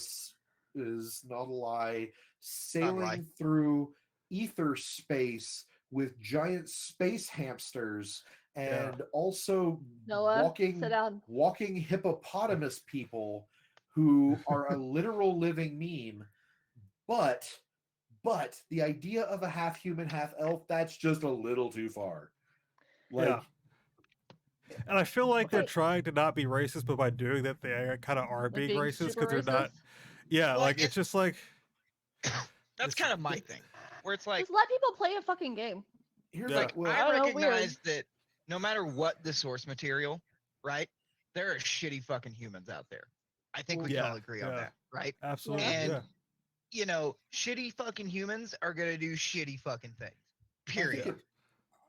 sailing through ether space with giant space hamsters and also Noah, sit down. walking hippopotamus people who are a literal living meme. But the idea of a half human, half elf, that's just a little too far. Like, Yeah. And I feel like they're Okay. trying to not be racist, but by doing that, they kind of are They're being being racist super because they're not. racist? Yeah, Well, like it's just like That's It's- kind of my thing. Where it's like, Just let people play a fucking game. here's Yeah. like, well, I I don't know, weird. recognize that no matter what the source material, right? There are shitty fucking humans out there. I think we can Yeah, all agree on yeah. that, right? absolutely. And Yeah. you know, shitty fucking humans are gonna do shitty fucking things. I think Period. it-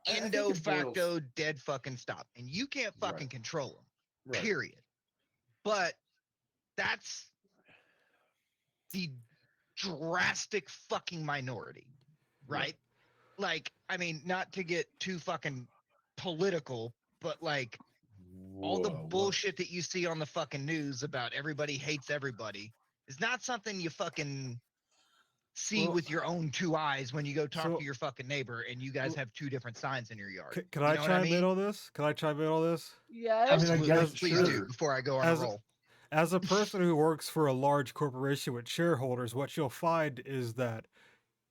I think Endo it boils- facto dead fucking stop. And you can't Right. fucking control them. right. Period. But that's the drastic fucking minority, right? Like, I mean, not to get too fucking political, but like all the Whoa, bullshit that you see on the fucking news about everybody hates everybody is not something you fucking see Well, with your own two eyes when you go talk so- to your fucking neighbor and you guys well- have two different signs in your yard. Can You I know what I chime mean? in on this? Can I chime in on this? Yes. I mean, I Absolutely. guess Please sure. do before I go on As a a- roll. As a person who works for a large corporation with shareholders, what you'll find is that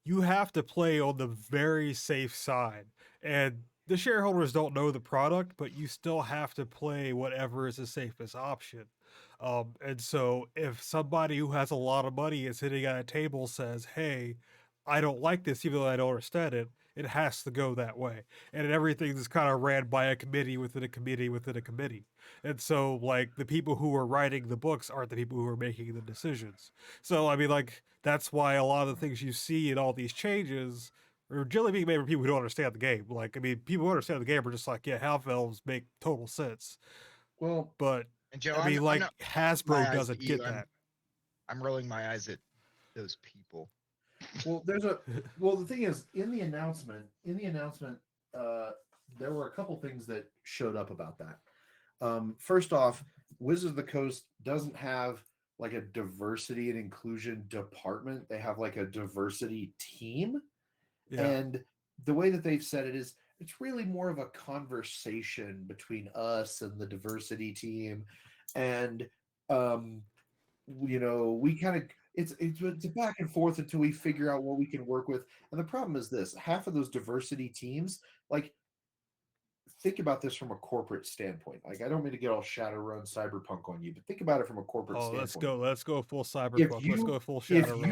you have to play on the very safe side. And the shareholders don't know the product, but you still have to play whatever is the safest option. And so if somebody who has a lot of money is sitting at a table says, hey, I don't like this, even though I don't understand it, it has to go that way. And everything is kind of ran by a committee within a committee within a committee. And so, like, the people who are writing the books aren't the people who are making the decisions. So, I mean, like, that's why a lot of the things you see in all these changes are generally being made by people who don't understand the game. Like, I mean, people who understand the game are just like, yeah, half elves make total sense. Well, But, And Joe, I mean, like, my Hasbro eyes doesn't at you, get that. I'm rolling my eyes at those people. well, the thing is, in the announcement, there were a couple things that showed up about that. First off, Wizards of the Coast doesn't have like a diversity and inclusion department. They have like a diversity team. Yeah. And the way that they've said it is it's really more of a conversation between us and the diversity team. And you know, we kind of it's a back and forth until we figure out what we can work with. And the problem is this: half of those diversity teams, like, think about this from a corporate standpoint. Like, I don't mean to get all Shadowrun cyberpunk on you, but think about it from a corporate Oh, standpoint. let's go full If cyberpunk. Let's you go full if Shadowrun.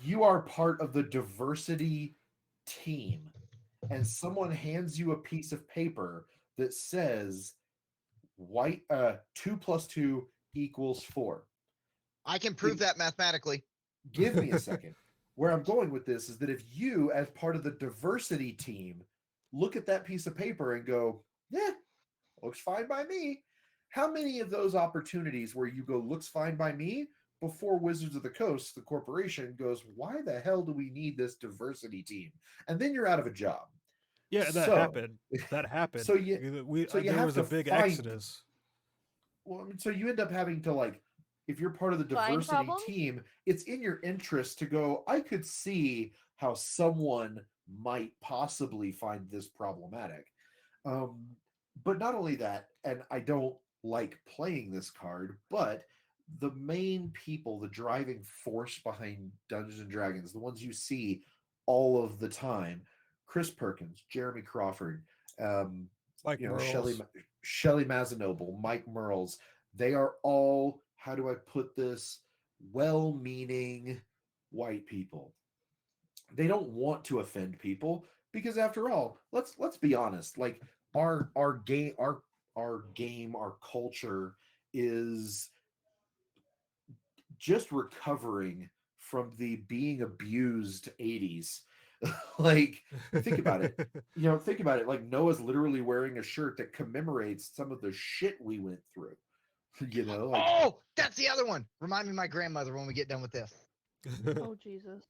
you are part of the diversity team, and someone hands you a piece of paper that says white 2 + 2 = 4. I can prove that mathematically. Give me a second. Where I'm going with this is that if you, as part of the diversity team, look at that piece of paper and go, yeah, looks fine by me. How many of those opportunities where you go, looks fine by me, before Wizards of the Coast, the corporation, goes, why the hell do we need this diversity team? And then you're out of a job. Yeah, that So- happened. That happened. So you there have was a to big find- exodus. Well, I mean, so you end up having to, like, if you're part of the Find diversity problems? team, it's in your interest to go, I could see how someone might possibly find this problematic. But not only that, and I don't like playing this card, but the main people, the driving force behind Dungeons and Dragons, the ones you see all of the time, Chris Perkins, Jeremy Crawford, Like Shelley Merles. Mazanoble, Mike Merles, they are all, how do I put this, well-meaning white people. They don't want to offend people because, after all, let's be honest, like, our game, our culture is just recovering from the being abused 80s. Like, think about it. Think about it. Like, Noah's literally wearing a shirt that commemorates some of the shit we went through. Like, Oh, that's the other one. Remind me of my grandmother when we get done with this. Oh Jesus.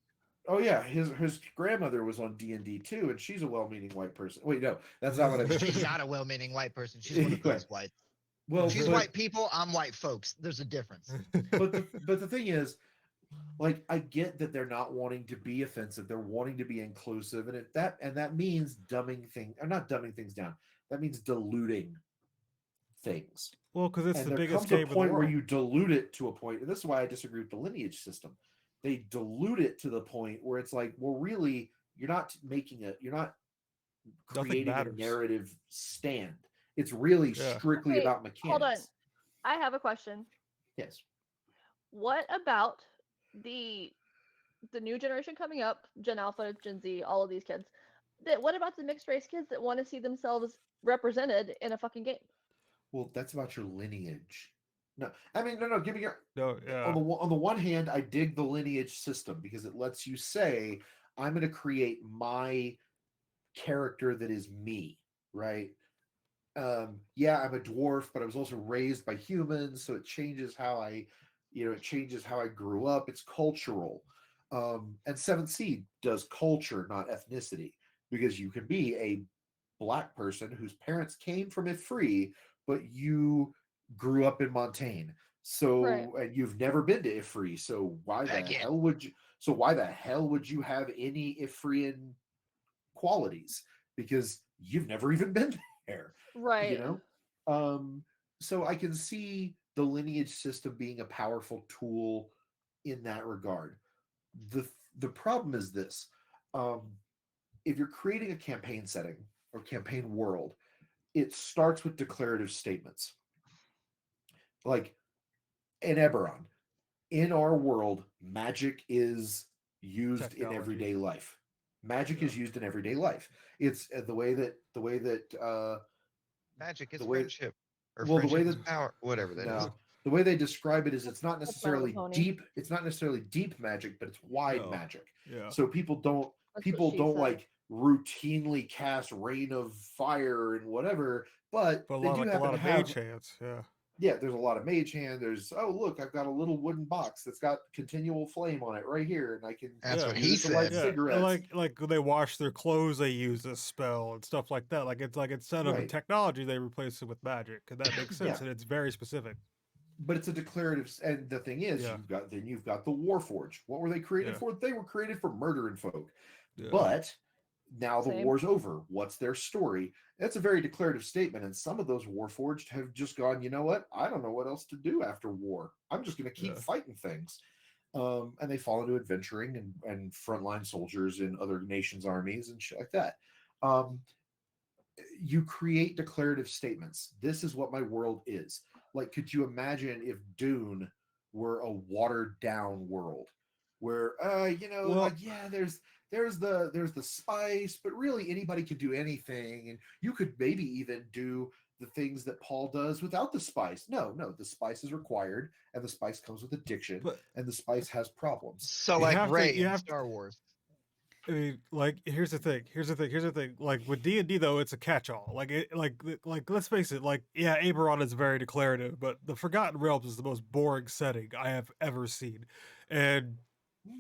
oh yeah, his grandmother was on D&D too, and she's a well-meaning white person. Wait, no, that's not what I She's mean. not a well-meaning white person. She's one of those white. Well, She's but- white people. I'm white folks. There's a difference. but the thing is, like, I get that they're not wanting to be offensive, they're wanting to be inclusive, and that means not dumbing things down, that means diluting things. Well, because it's And the there biggest comes a game in the point where world. you dilute it to a point, and this is why I disagree with the lineage system. They dilute it to the point where it's like, well, really, you're not Nothing creating a matters. narrative stand. It's really Yeah. strictly Okay, about mechanics. hold on. I have a question. Yes. What about the new generation coming up, Gen Alpha, Gen Z, all of these kids? What about the mixed race kids that want to see themselves represented in a fucking game? Well, that's about your lineage. No, I mean, no. Give me your. No, yeah. On the one hand, I dig the lineage system because it lets you say, I'm going to create my character that is me, right? Yeah, I'm a dwarf, but I was also raised by humans, so it changes how I grew up. It's cultural. And Seventh Seed does culture, not ethnicity, because you can be a black person whose parents came from Ifree, but you grew up in Montaigne. So Right. and you've never been to Ifree. So why the Again. hell would you have any Ifreean qualities? Because you've never even been there. Right. So I can see the lineage system being a powerful tool in that regard. The problem is this: if you're creating a campaign setting or campaign world, it starts with declarative statements. Like in Eberron, in our world, magic is used in Technology. everyday life. Magic is used in everyday life. It's the way that Magic is The way- friendship. Or well, the way friendship is that- power. Whatever that is. no, the way they describe it is it's not That's necessarily My Little Pony. deep. It's not necessarily deep magic, but it's wide No. magic. Yeah. So people don't That's what she said. like routinely cast Rain of Fire and whatever, but But they do a happen lot to of have. mage hands. Yeah. Yeah, there's a lot of mage hand. There's, oh look, I've got a little wooden box that's got continual flame on it right here, and I can. That's Yeah. what use he it to light said. Yeah, cigarettes. like when they wash their clothes, they use this spell and stuff like that. Like instead of Right. technology, they replace it with magic, and that makes sense. Yeah. And it's very specific. But it's a declarative, and the thing is, Yeah. you've got the Warforged. What were they created Yeah. for? They were created for murdering folk. Yeah. But now the Same. war's over. What's their story? That's a very declarative statement, and some of those Warforged have just gone, you know what? I don't know what else to do after war. I'm just going to keep Yeah. fighting things. And they fall into adventuring and frontline soldiers in other nations' armies and shit like that. You create declarative statements. This is what my world is. Like, could you imagine if Dune were a watered down world where, Well- there's the spice, but really anybody could do anything, and you could maybe even do the things that Paul does without the spice. No, the spice is required, and the spice comes with addiction, But and the spice has problems. So You like have to- Ray you in have to- Star Wars. I mean, like, here's the thing. Like with D&D though, it's a catch-all. Like, let's face it. Like, yeah, Eberron is very declarative, but the Forgotten Realms is the most boring setting I have ever seen, and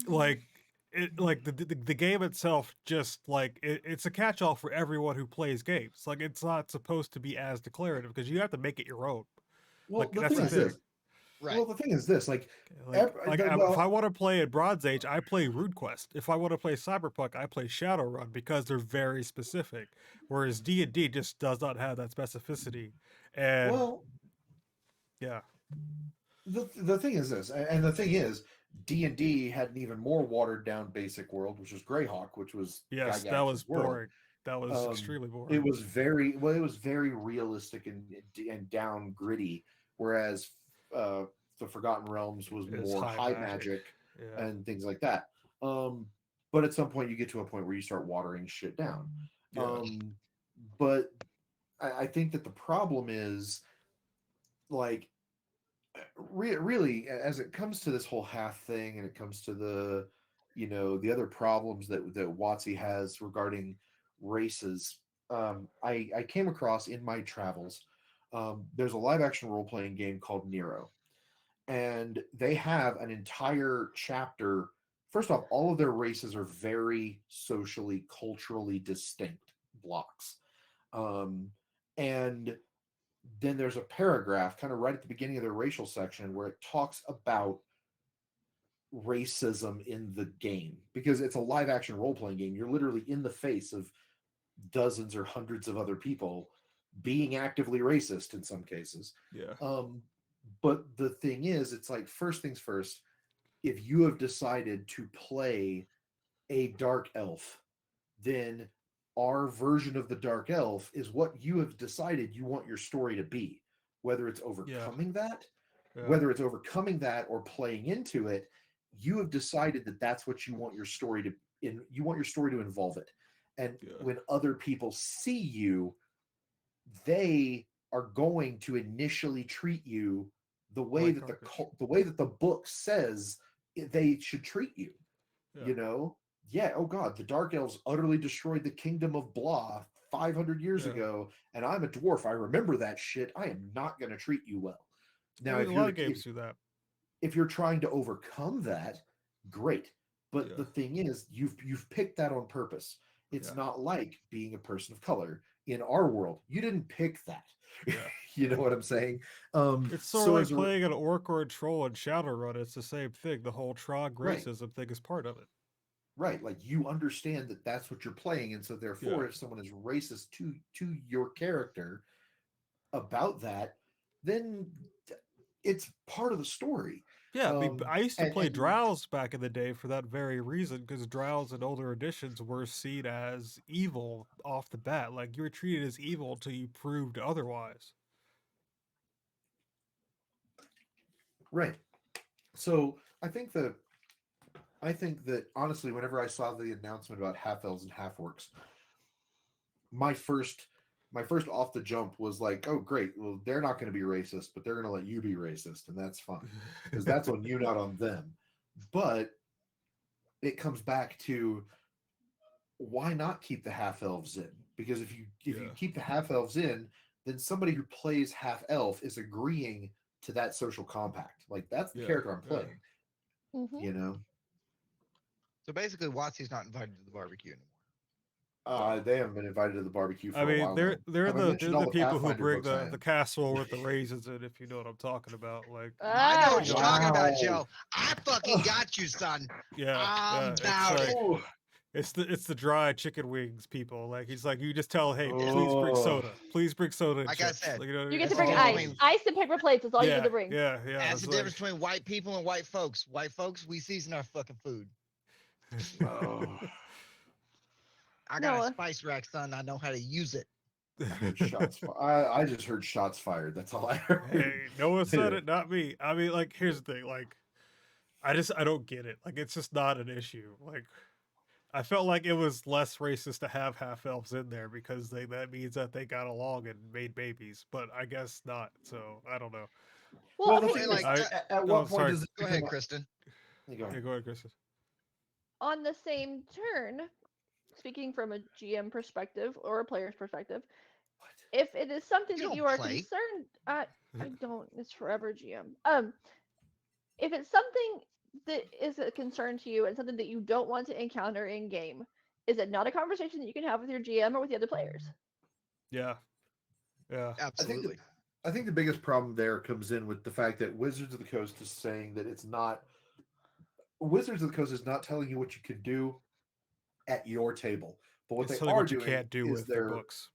like, the game itself, just like it's a catch-all for everyone who plays games. Like, it's not supposed to be as declarative because you have to make it your own. Well, Like, the that's thing the is thing. this. Right. Well, the thing is this. Like, Like, if well, I want to play in Bronze Age, I play RuneQuest. If I want to play Cyberpunk, I play Shadowrun because they're very specific. Whereas D&D just does not have that specificity. And well, yeah, the thing is this, and the thing is, D&D had an even more watered down basic world, which was Greyhawk, which was yes, Gygax's that was world. boring. That was Um, extremely boring. It was very realistic and down gritty, whereas the Forgotten Realms was It's more high high magic. magic Yeah. and things like that. But at some point, you get to a point where you start watering shit down. Yeah. But I think that the problem is, like, really, as it comes to this whole half thing, and it comes to the other problems that WotC has regarding races. I came across in my travels. There's a live action role playing game called Nero, and they have an entire chapter. First off, all of their races are very socially, culturally distinct blocks. And then there's a paragraph kind of right at the beginning of their racial section where it talks about racism in the game, because it's a live action role playing game. You're literally in the face of dozens or hundreds of other people being actively racist in some cases. Yeah. But the thing is, it's like, first things first, if you have decided to play a dark elf, then our version of the dark elf is what you have decided you want your story to be. Whether it's overcoming that, Yeah. whether it's overcoming that or playing into it, you have decided that that's what you want your story to you want your story to involve it. And Yeah. when other people see you, they are going to initially treat you the way Like that garbage. the way that the book says they should treat you. Yeah. You know? Yeah, oh god, the Dark Elves utterly destroyed the kingdom of Blah 500 years Yeah. ago, and I'm a dwarf. I remember that shit. I am not going to treat you well. Now, I if mean, a you're lot of the- games do that. if you're trying to overcome that, great. But Yeah. the thing is, you've picked that on purpose. It's Yeah. not like being a person of color in our world. You didn't pick that. Yeah. You know what I'm saying? It's sort so of as like a- playing an orc or a troll in Shadowrun. It's the same thing. The whole Trog Right. racism thing is part of it. Right, like you understand that that's what you're playing, and so therefore, Yeah. if someone is racist to your character about that, then it's part of the story. Yeah, I mean, I used to and- play and- Drows back in the day for that very reason, because Drows in older editions were seen as evil off the bat. Like, you were treated as evil until you proved otherwise. Right. So I think that honestly, whenever I saw the announcement about half elves and half orcs, my first off the jump was like, oh great, well they're not going to be racist, but they're going to let you be racist, and that's fine because that's on you, not on them. But it comes back to, why not keep the half elves in? Because if you Yeah. keep the half elves in, then somebody who plays half elf is agreeing to that social compact. Like, that's the Yeah, character I'm yeah. playing. Mhm. You know, So basically, WotC's not invited to the barbecue anymore. they haven't been invited to the barbecue for I a mean, while. they're now. they're Have I the mentioned they're all the people who Pathfinder bring books I the have? casserole with the raisins in, if you know what I'm talking about. Like, I know what you're talking about, Wow. Joe. I fucking got you, son. yeah, I'm it's about like, it. Oh, It's the dry chicken wings people. Like he's like, you just tell, hey, please bring Oh. soda. Please bring soda. And Like I chips. said, Like, you know what I You mean? get to bring That's the ice. difference Ice and paper plates is all you yeah, get to bring. yeah, yeah. That's it's the like- difference between white people and white folks. White folks, we season our fucking food. Oh. I got a Noah. spice rack, son. I know how to use it. Shots. I just heard shots fired. That's all I heard. Hey, no one said it, not me. I mean, like, here's the thing. Like, I don't get it. Like, it's just not an issue. Like, I felt like it was less racist to have half elves in there because that means that they got along and made babies. But I guess not. So I don't know. Well, the okay, thing like, is, I- at oh, what point sorry. does it Go ahead, become- Kristen. You go Yeah, ahead. go ahead, Kristen. on the same turn, speaking from a GM perspective or a player's perspective, if it is something You that don't you are play. concerned, I don't. It's forever GM. If it's something that is a concern to you and something that you don't want to encounter in game, is it not a conversation that you can have with your GM or with the other players? Yeah. Yeah. Absolutely. I think the biggest problem there comes in with the fact that Wizards of the Coast is saying that it's not. Wizards of the Coast is not telling you what you can do at your table, but what It's they telling are what you doing can't do is with the they're books.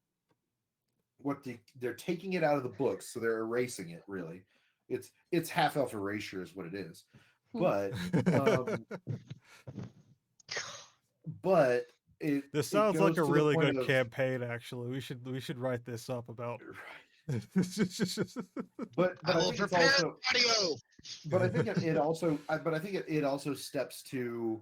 they're taking it out of the books, so they're erasing it. Really, it's half elf erasure is what it is. But but this it sounds like goes a to the really point good of- campaign. Actually, we should write this up about. But I I will think it's prepare also audio. but I think it also steps to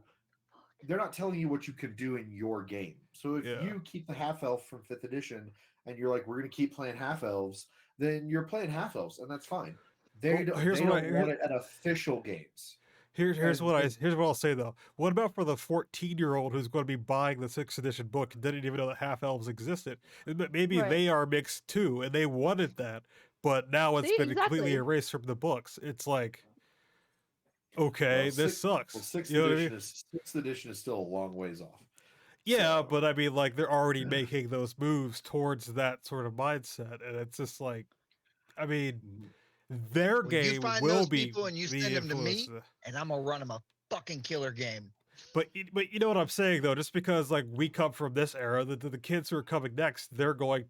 they're not telling you what you can do in your game. So if Yeah. you keep the half elf from 5th edition and you're like, we're going to keep playing half elves, then you're playing half elves, and that's fine. They Well, don't, here's they what don't I- want it at official games. Here's And- what and- here's what I'll say though. What about for the 14-year-old who's going to be buying the 6th edition book and didn't even know that half elves existed? Maybe Right. they are mixed too, and they wanted that, but now it's See, been completely exactly. erased from the books. It's like, okay, Well, this sucks. Well, 6th You know what I edition mean? is 6th edition is still a long ways off. Yeah, So- but I mean, like they're already making those moves towards that sort of mindset, and it's just like, I mean, their Well, you game find will those be people and you the send them to me? influence. And I'm gonna run them a fucking killer game. But you know what I'm saying though, just because like we come from this era, the kids who are coming next, they're not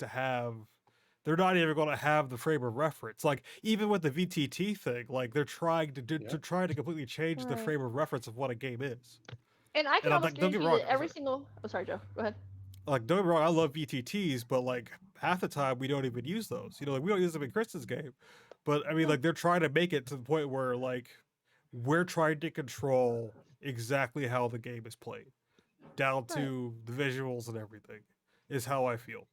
even going to have the frame of reference. Like even with the VTT thing, like they're trying to Yeah. trying to completely change the Right. frame of reference of what a game is. And I can And I'm almost like, don't get guarantee me wrong, that every sorry. single. Oh, sorry, Joe. Go ahead. Like don't get me wrong, I love VTTs, but like half the time we don't even use those. You know, like we don't use them in Kristen's game. But I mean, Yeah. like they're trying to make it to the point where like we're trying to control exactly how the game is played, down Right. to the visuals and everything. Is how I feel.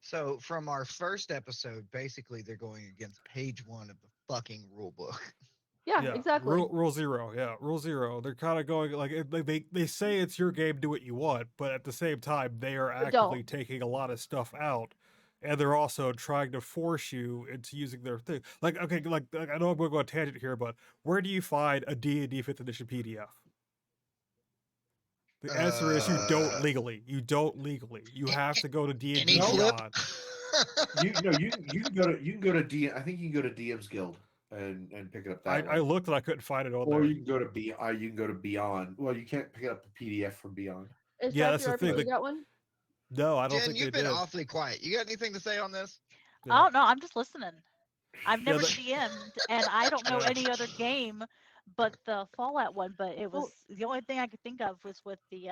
So from our first episode, basically they're going against page 1 of the fucking rule book. Yeah, exactly. Rule zero. Yeah, rule zero. They're kind of going like they say it's your game, do what you want, but at the same time they are But don't. actively taking a lot of stuff out, and they're also trying to force you into using their thing. Like okay, like I know I'm going to go on a tangent here, but where do you find a D&D 5th edition PDF? The answer is you don't legally. You don't legally. You have to go to D&D Any flip? Beyond. you can go to D. I think you can go to DM's Guild and pick it up that I way. looked and I couldn't find it on Or there. you can go to you can go to Beyond. Well, you can't pick it up the PDF from Beyond. Is Yeah, Type that's Your the thing, RPG like- got one? No, I don't Jen, think you've they been did. awfully quiet. You got anything to say on this? Yeah. Oh no, I'm just listening. I've Yeah, never the- GM'd, and I don't know Yeah. any other game but the Fallout one. But it Well- was the only thing I could think of was with the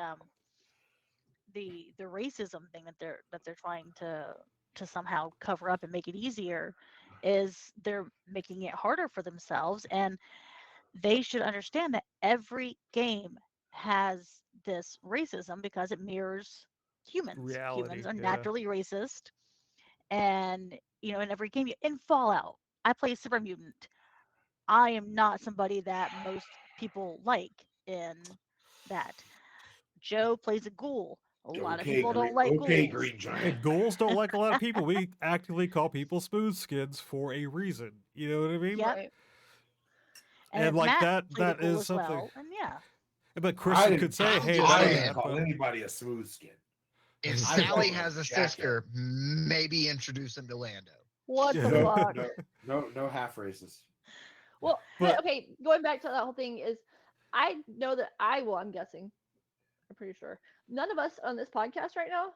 racism thing that they're trying to somehow cover up and make it easier. Is they're making it harder for themselves, and they should understand that every game has this racism because it mirrors humans. Reality, Humans are yeah. naturally racist, and in every game, in Fallout, I play Super Mutant. I am not somebody that most people like in that. Joe plays a ghoul. A lot of people don't like ghouls. Green Giant. And ghouls don't like a lot of people. We actively call people smooth skins for a reason. You know what I mean? Yep. Right. And like Matt that played a ghoul is as something. well, and yeah. But Christian could say, "Hey, I that didn't happened." call anybody a smooth skin. If I Sally don't has a jacket. sister, maybe introduce him to Lando. What the Yeah. fuck? No half races. Well, But- okay, going back to that whole thing is, I know that I'm guessing I'm pretty sure. None of us on this podcast right now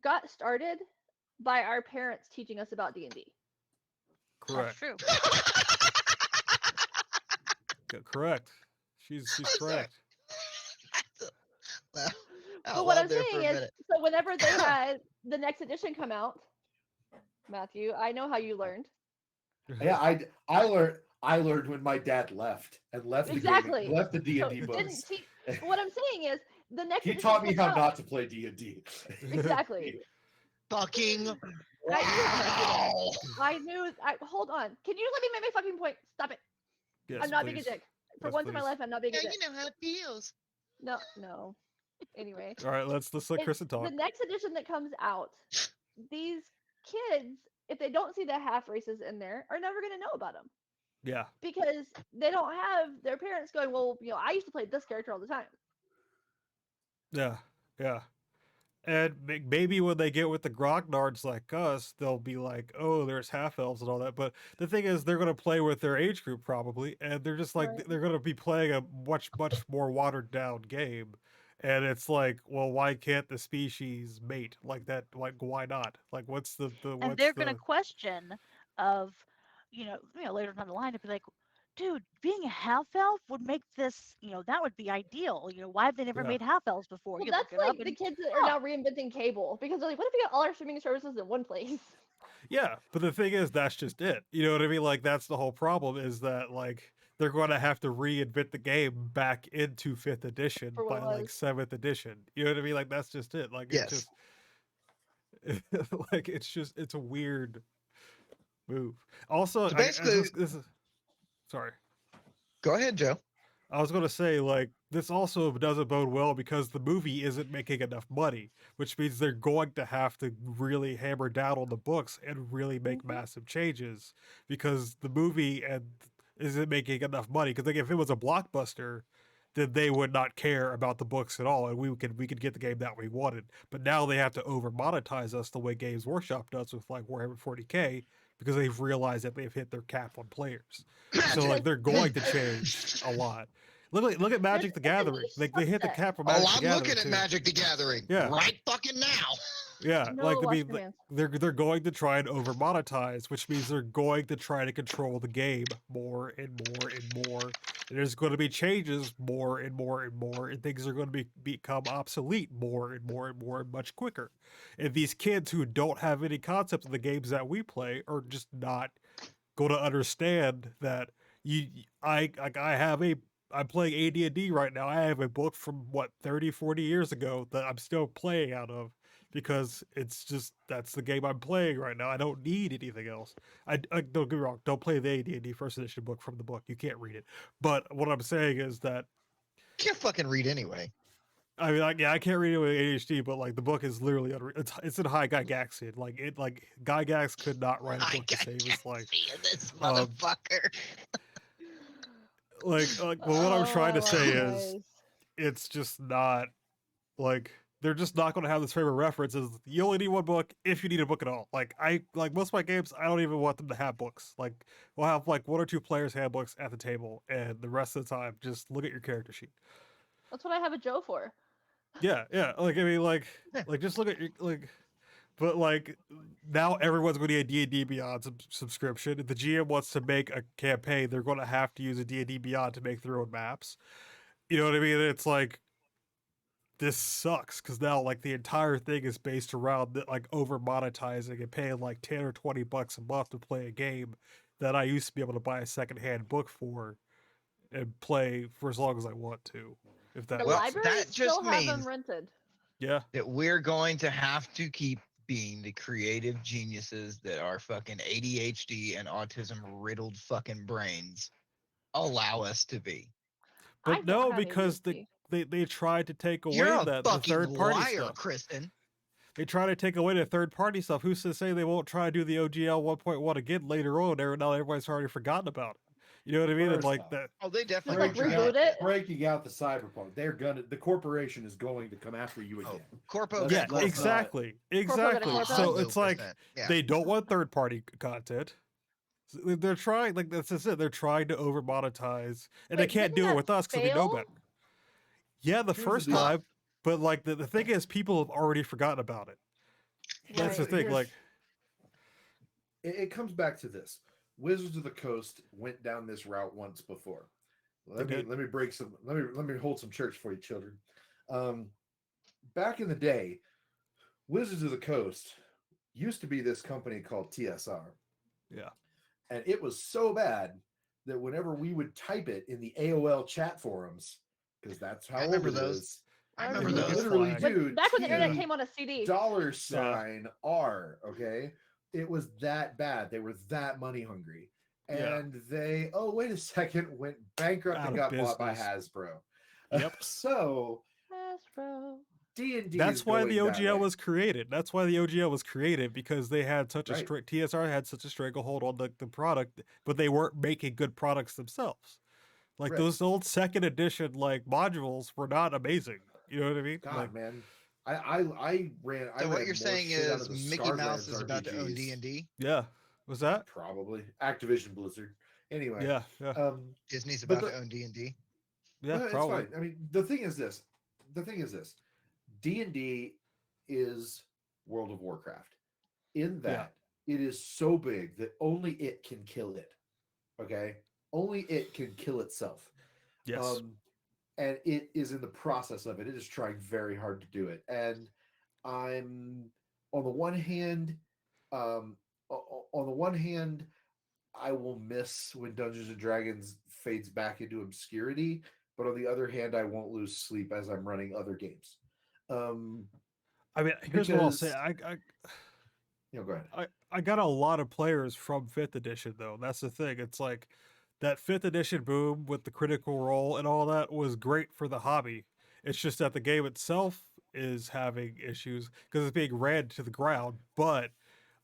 got started by our parents teaching us about D&D. Correct. That's true. Correct. She's I'm sorry. correct. Well, But what I'm there for saying a is, minute. so whenever they had the next edition come out, Matthew, I know how you learned. Yeah, I learned when my dad left and left Exactly. left the D So and D didn't books. teach. What I'm saying is, the next He edition taught me comes how out- not to play D and D. Exactly. Fucking I wow. I knew. Hold on. Can you let me make my fucking point? Stop it. Yes, I'm not being a please. dick. For Yes, once in my please. life, I'm not being a Yeah, dick. you know how it feels. No. Anyway, All right, let's let it- Kristen talk. the next edition that comes out, these kids, if they don't see the half races in there, are never going to know about them Yeah. because they don't have their parents going, well, I used to play this character all the time. Yeah. Yeah. And maybe when they get with the grognards like us, they'll be like, "Oh, there's half elves and all that." But the thing is, they're gonna play with their age group probably, and they're just like Right. they're gonna be playing a much more watered down game. And it's like, well, why can't the species mate like that? Like, why not? Like, what's the And what's they're the going to question of, later down the line, to be like, dude, being a half elf would make this, that would be ideal. Why have they never Yeah. made half elves before? Well, You that's look it like up the and kids that are oh. now reinventing cable because they're like, what if we got all our streaming services in one place? Yeah, but the thing is, that's just it. You know what I mean? Like, that's the whole problem is that, like, they're going to have to reinvent the game back into 5th edition For what by, it like, was. 7th edition. You know what I mean? Like, that's just it. Like, Yes. it's just, like, it's a weird move. Also, So I basically- this is, sorry. Go ahead, Joe. I was going to say, like, this also doesn't bode well because the movie isn't making enough money, which means they're going to have to really hammer down on the books and really make Mhm. massive changes because the movie isn't making enough money. Because like, if it was a blockbuster, then they would not care about the books at all, and we could get the game that we wanted. But now they have to over monetize us the way Games Workshop does with like Warhammer 40K because they've realized that they've hit their cap on players. So like they're going to change a lot. Look at Magic the It's a Gathering. niche They hit the subset. cap on Oh, Magic the I'm Gathering looking at too. Magic the Gathering Yeah. right fucking now. Yeah, No, like I wash mean, your hands. they're going to try and over monetize, which means they're going to try to control the game more and more and more. And there's going to be changes more and more and more, and things are going to become obsolete more and more and more and much quicker. And these kids who don't have any concept of the games that we play are just not going to understand that I'm playing AD&D right now. I have a book from 30, 40 years ago that I'm still playing out of because it's just that's the game I'm playing right now. I don't need anything else. I don't get me wrong. Don't play the AD&D first edition book from the book. You can't read it. But what I'm saying is that Can't fucking read anyway. I mean, I can't read it with ADHD, but like the book is literally it's in High Gygaxian. Like Gygax could not write a book to save his life. Seeing this Um, motherfucker. Like but what I'm trying to Oh, say is guys. it's just not like they're just not going to have this frame of reference. Is you only need one book if you need a book at all. Like most of my games, I don't even want them to have books. Like we'll have like 1 or 2 players handbooks at the table, and the rest of the time just look at your character sheet. That's what I have a Joe for. Yeah. Like I mean, like just look at your like. But like now, everyone's going to need a D&D Beyond subscription. If the GM wants to make a campaign, they're going to have to use a D&D Beyond to make their own maps. You know what I mean? It's like this sucks because now like the entire thing is based around like over monetizing and paying like $10 or $20 a month to play a game that I used to be able to buy a secondhand book for and play for as long as I want to. If that The Well, makes sense. libraries that just still have them means- rented. Yeah. That we're going to have to keep being the creative geniuses that our fucking ADHD and autism riddled fucking brains allow us to be. I But don't no, have because ADHD. they tried to take away You're a the fucking third party liar, stuff. Kristen. They try to take away the third party stuff. Who's to say they won't try to do the OGL 1.1 again later on? Now everybody's already forgotten about it. You know what I mean? And First like off, that. Oh, they Just definitely like tried. reboot it. breaking out the cyberpunk. The corporation is going to come after you Oh, again. Corpo. Let's- Yeah, let's not- exactly. gonna Exactly. corporate. So it's like 100%, yeah. they don't want third party content. So they're trying, like that's just it. They're trying to over monetize, and they Wait, can't didn't do it that with us because we know fail? better. Yeah, the Here's the first deal. time, But like the thing is, people have already forgotten about it. That's the Well, thing. here's- Like, it comes back to this. Wizards of the Coast went down this route once before. Let They me did. let me break some let me hold some church for you, children. Back in the day, Wizards of the Coast used to be this company called TSR. yeah, And it was so bad that whenever we would type it in the AOL chat forums, because that's how I old remember it those. is, I I and remember you remember those. those. literally Flag. do Back when the internet T came on a CD. $ R, okay? It was that bad. They were that money hungry. Yeah. And they, oh, wait a second, went bankrupt Out and of got bought by business. Hasbro. Yep. So Hasbro. D&D That's is why going the that OGL way. was created. That's why the OGL was created, because they had such a Right. strict TSR had such a stranglehold on the product, but they weren't making good products themselves. Like Right. those old second edition like modules were not amazing. You know what I mean? God, Like, man. I ran. I So what ran you're more saying shit out is of the Mickey Mouse Scarlands is about to own RPGs. D&D. yeah. Was that? Probably Activision Blizzard. Anyway, Yeah. Yeah. Disney's but about the- to own D&D. Yeah. well, it's Probably. fine. I mean, the thing is this. D&D is World of Warcraft. In that, it is so big that only it can kill it. Okay, only it can kill itself. Yes. And it is in the process of it. It is trying very hard to do it. And I'm on the one hand, I will miss when Dungeons and Dragons fades back into obscurity, but on the other hand, I won't lose sleep as I'm running other games. I mean, here's what I'll say. because- Go ahead. I got a lot of players from 5th edition though. That's the thing. It's like that 5th edition boom with the critical role and all that was great for the hobby. It's just that the game itself is having issues because it's being ran to the ground, but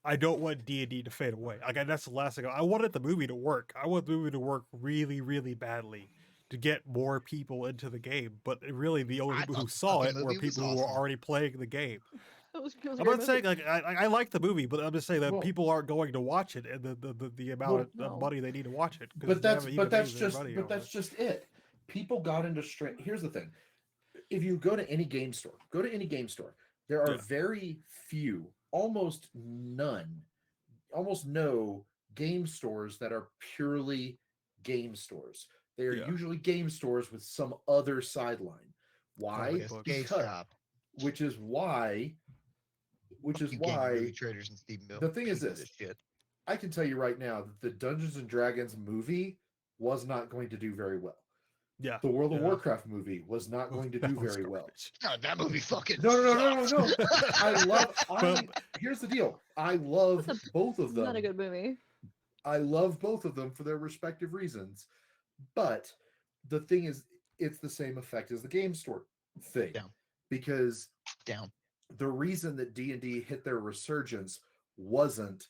I don't want D&D to fade away. Like that's the last thing. I wanted the movie to work. I want the movie to work really, really badly to get more people into the game. But really, the only I people thought who the saw fucking it were movie was people who were awesome. already playing the game. It was a I'm great not saying movie. like I like the movie, but I'm just saying that Well- people aren't going to watch it and the amount Well, of no. money they need to watch it. 'cause But they that's haven't but even that's made their just money but off that's it. just it. People got into straight. Here's the thing: if you go to any game store, there are Yeah. very few, almost none, almost no game stores that are purely game stores. They are Yeah. usually game stores with some other sideline. Why? Comic Like a books. skate Because- shop. Which is why. Which is You gaming movie why traders and Steve Mill. the thing is piece of this. shit. I can tell you right now that the Dungeons and Dragons movie was not going to do very well. Yeah. The World of Yeah. Warcraft movie was not going to That do was very well. garbage. God, that movie fucking No. sucked. But- Here's the deal. I love It's both of them. Not a good movie. I love both of them for their respective reasons. But the thing is, it's the same effect as the game store thing. Down. Because Down. the reason that D&D hit their resurgence wasn't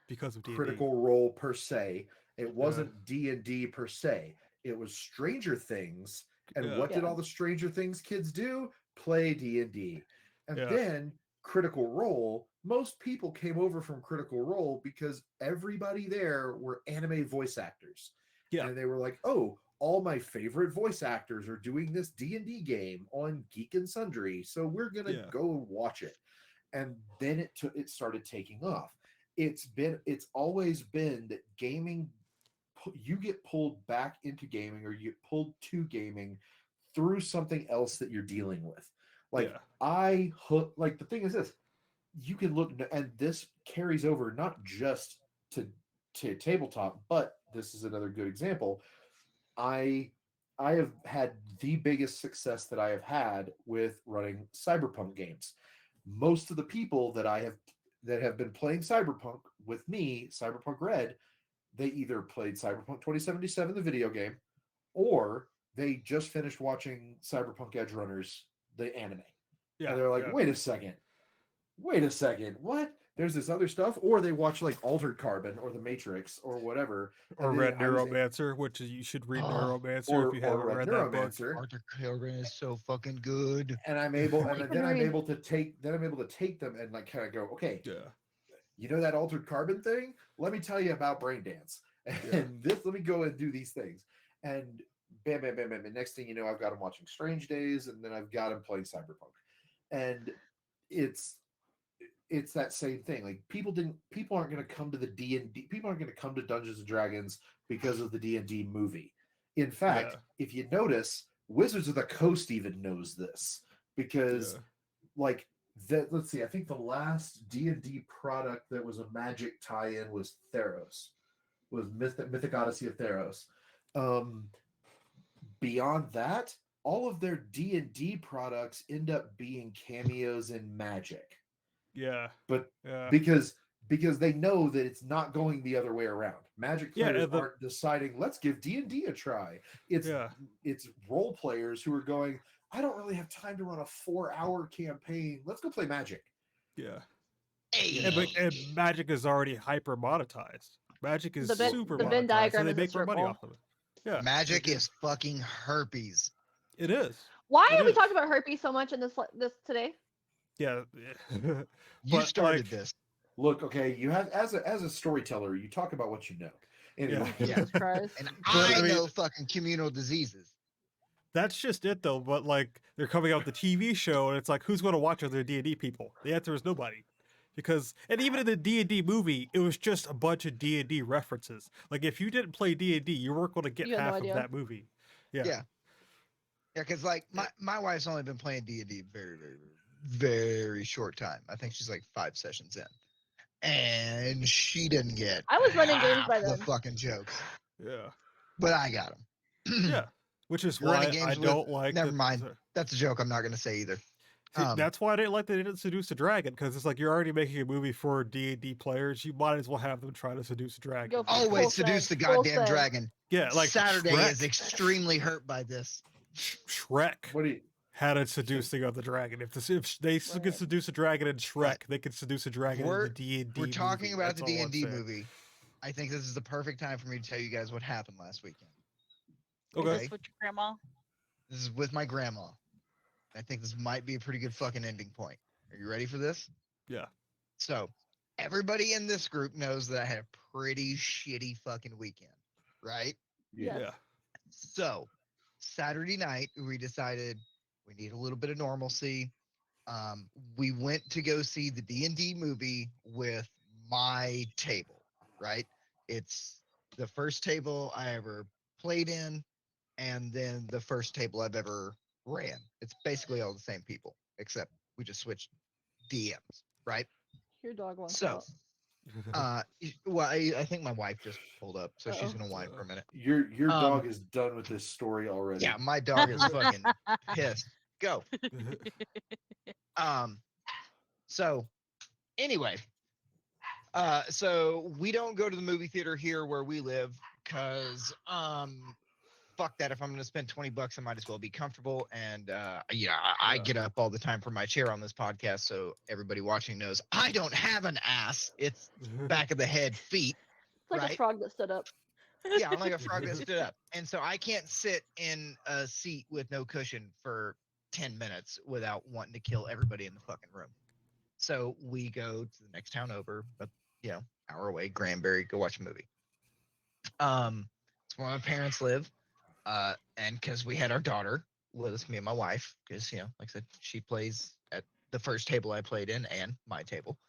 because of D&D. Critical Role per se. It wasn't D&D per se. It was Stranger Things. And Yeah. what did Yeah. all the Stranger Things kids do? Play D&D. And Yeah. then Critical Role, most people came over from Critical Role because everybody there were anime voice actors. Yeah. And they were like, "Oh, all my favorite voice actors are doing this D&D game on Geek and Sundry, so we're going to Yeah. go watch it." And then it started taking off. It's always been that gaming, you get pulled back into gaming or you get pulled to gaming through something else that you're dealing with. Like Yeah. like the thing is this, you can look, and this carries over not just to tabletop, but this is another good example. I have had the biggest success that I have had with running Cyberpunk games. Most of the people that have been playing Cyberpunk with me, Cyberpunk Red, they either played Cyberpunk 2077, the video game, or they just finished watching Cyberpunk Edge Runners, the anime. Yeah. And they're like, yeah. wait a second, what? There's this other stuff? Or they watch like Altered Carbon or The Matrix or whatever. Or and Red then I was- Neuromancer, which is you should read Oh, Neuromancer if you haven't Red read that book. Neuromancer. Arthur Pilgrim is so fucking good. And I'm able, and then I'm Agreed. able to take them and like kind of go, okay, Yeah. you know that Altered Carbon thing? Let me tell you about Brain Dance. And let me go and do these things. And bam, bam, bam, bam. And next thing you know, I've got him watching Strange Days, and then I've got him playing Cyberpunk. And it's that same thing. Like people aren't going to come to the D&D. People aren't going to come to Dungeons and Dragons because of the D&D movie. In fact, if you notice, Wizards of the Coast even knows this because, like, that. Let's see. I think the last D&D product that was a Magic tie-in was Theros, was Mythic Odyssey of Theros. Beyond that, all of their D&D products end up being cameos in Magic. Yeah. But Yeah. because they know that it's not going the other way around. Magic players aren't deciding, let's give D&D a try. It's role players who are going, I don't really have time to run a 4-hour campaign. Let's go play Magic. Yeah. Hey. And Magic is already hyper monetized. Magic is super the monetized, Venn diagram so they is a make more money circle. off of it. Yeah. Magic is fucking herpes. It is. Why It are we is. talking about herpes so much in this today? Yeah. You But, started like, this. Look, okay, you have as a storyteller, you talk about what you know. Anyway, Yeah. Jesus Christ. And I I mean- know fucking communal diseases. That's just it though. But like they're coming out with the TV show, and it's like, who's going to watch other D&D people? The answer is nobody. And even in the D&D movie, it was just a bunch of D&D references. Like if you didn't play D&D, you weren't going to get You had no half of idea. that movie. Yeah. Yeah. Yeah, because like my wife's only been playing D&D very, very, very short time. I think she's like 5 sessions in, and she didn't get. I was running games by half the then. fucking jokes, Yeah. but I got them. Yeah. Which is You're running why I games with- don't like. Never mind. That's a joke. I'm not gonna say either. See, that's why I didn't like that they didn't seduce a dragon, because it's like you're already making a movie for D&D players. You might as well have them try to seduce a dragon. Go for it. Always Full seduce the send, full goddamn send. dragon. Yeah, like Saturday Shrek. is extremely hurt by this. Shrek what do you? had a seducing of the dragon. If they could Right. seduce a dragon in Shrek, Right. they could seduce a dragon We're- in the D&D. We're talking movie. about the That's all I'm D&D saying. movie. I think this is the perfect time for me to tell you guys what happened last weekend. Is Okay. this with your grandma? This is with my grandma. I think this might be a pretty good fucking ending point. Are you ready for this? Yeah. So, everybody in this group knows that I had a pretty shitty fucking weekend, right? Yes. Yeah. So, Saturday night, we decided we need a little bit of normalcy. We went to go see the D&D movie with my table, right? It's the first table I ever played in, and then the first table I've ever ran. It's basically all the same people, except we just switched DMs, right? Your dog wants So, well, I think my wife just pulled up, so she's Uh-oh. gonna whine for a minute. Your dog is done with this story already. Yeah, my dog is fucking pissed. Go. So anyway, so we don't go to the movie theater here where we live because fuck that. If I'm gonna spend $20, I might as well be comfortable. And I get up all the time from my chair on this podcast, so everybody watching knows I don't have an ass. It's back of the head, feet. It's like Right. a frog that stood up. Yeah, I'm like a frog that stood up. And so I can't sit in a seat with no cushion for 10 minutes without wanting to kill everybody in the fucking room. So we go to the next town over, but hour away, Granbury, go watch a movie. It's where my parents live. And because we had our daughter with us, me and my wife, because like I said, she plays at the first table I played in and my table.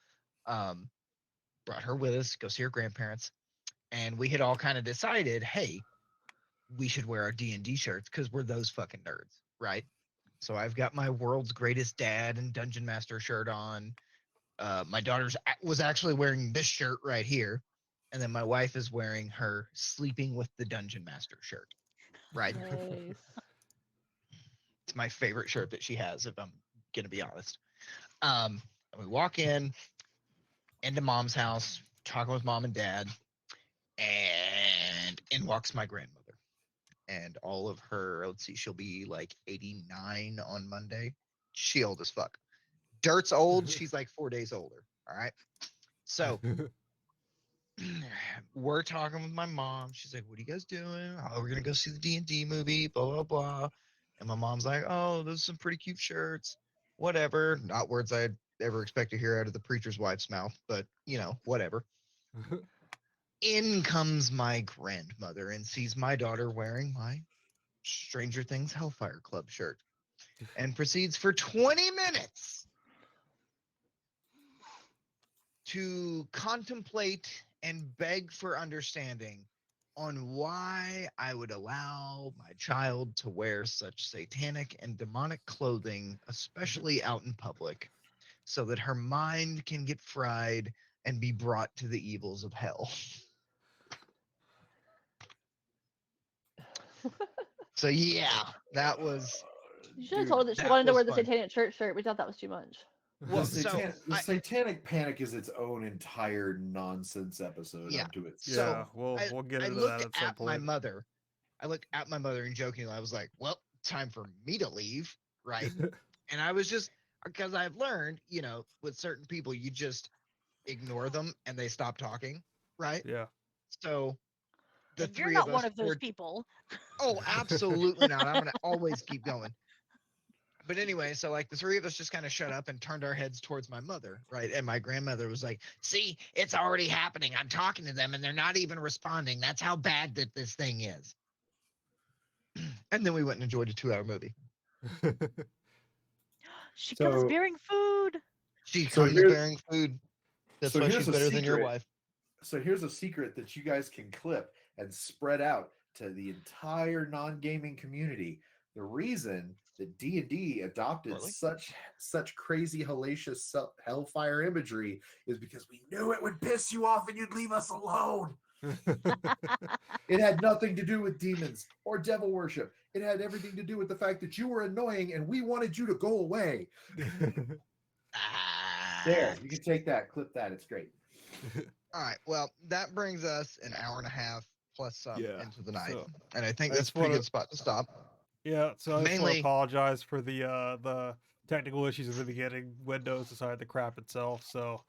Brought her with us, go see her grandparents. And we had all kind of decided, hey, we should wear our D&D shirts because we're those fucking nerds, right? So I've got my World's Greatest Dad and Dungeon Master shirt on. My daughter was actually wearing this shirt right here. And then my wife is wearing her Sleeping with the Dungeon Master shirt, right? Nice. It's my favorite shirt that she has, if I'm going to be honest. And we walk into Mom's house, talking with Mom and Dad. And in walks my grandmother, and all of her, let's see, she'll be like 89 on Monday. She old as fuck. Dirt's old. She's like 4 days older. All right. So we're talking with my mom. She's like, what are you guys doing? Oh, we're going to go see the D&D movie, blah, blah, blah. And my mom's like, oh, those are some pretty cute shirts. Whatever. Not words I'd ever expect to hear out of the preacher's wife's mouth, but whatever. In comes my grandmother and sees my daughter wearing my Stranger Things Hellfire Club shirt and proceeds for 20 minutes to contemplate and beg for understanding on why I would allow my child to wear such satanic and demonic clothing, especially out in public, so that her mind can get fried and be brought to the evils of hell. So yeah, that was You should have dude, told her that she that wanted to was wear the fun. Satanic Church shirt. We thought that was too much. Well, the, so the I- Satanic Panic is its own entire nonsense episode Yeah. unto itself. Yeah, So we'll get I into looked that at some at my point. mother. I looked at my mother and jokingly, I was like, well, time for me to leave, right? And I was just, because I've learned, with certain people, you just ignore them and they stop talking, right? Yeah. So the And you're three not of one us of those were, people. oh, absolutely not. I'm going to always keep going. But anyway, so like the three of us just kind of shut up and turned our heads towards my mother, right? And my grandmother was like, see, it's already happening. I'm talking to them and they're not even responding. That's how bad that this thing is. And then we went and enjoyed a 2-hour movie. She So- comes bearing food. She So comes here's- bearing food. That's so why here's she's a better than your secret. wife. So here's a secret that you guys can clip and spread out to the entire non-gaming community. The reason that D&D adopted Really? such crazy hellacious hellfire imagery is because we knew it would piss you off and you'd leave us alone. It had nothing to do with demons or devil worship. It had everything to do with the fact that you were annoying and we wanted you to go away. There, you can take that, clip that. It's great. All right. Well, that brings us an hour and a half plus some Yeah, into the night. so And I think I that's a just pretty wanna- good spot to stop. Yeah, so I just want Mainly- to apologize for the technical issues in the beginning. Windows decided to crap itself, so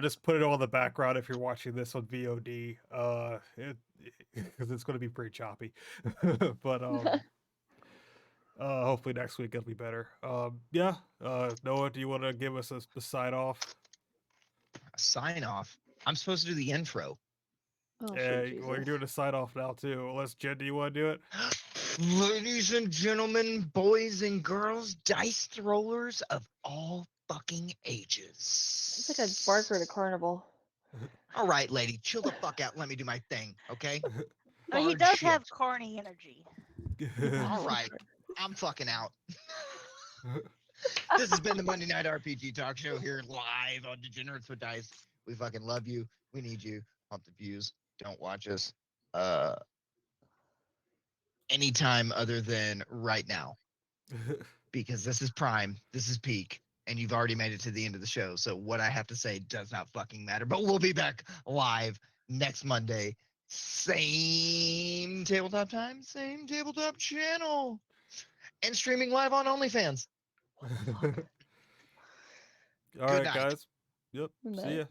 just put it on the background if you're watching this on VOD, because it's going to be pretty choppy. But hopefully next week it'll be better. Yeah, Noah, do you want to give us a sign off? Sign off. I'm supposed to do the intro. Oh, Yeah, shoot, well, you're Jesus. doing a sign off now too. Unless Jen, do you want to do it? Ladies and gentlemen, boys and girls, dice throwers of all fucking ages. It's like a barker at a carnival. All right, lady, chill the fuck out. Let me do my thing, okay? Oh, he Hard does shit. have carny energy. All right, I'm fucking out. This has been the Monday Night RPG Talk Show here live on Degenerates with Dice. We fucking love you. We need you. Pump the views. Don't watch us anytime other than right now, because this is prime. This is peak. And you've already made it to the end of the show. So what I have to say does not fucking matter. But we'll be back live next Monday. Same tabletop time, same tabletop channel. And streaming live on OnlyFans. All right, night. guys. Yep. Good See night. ya.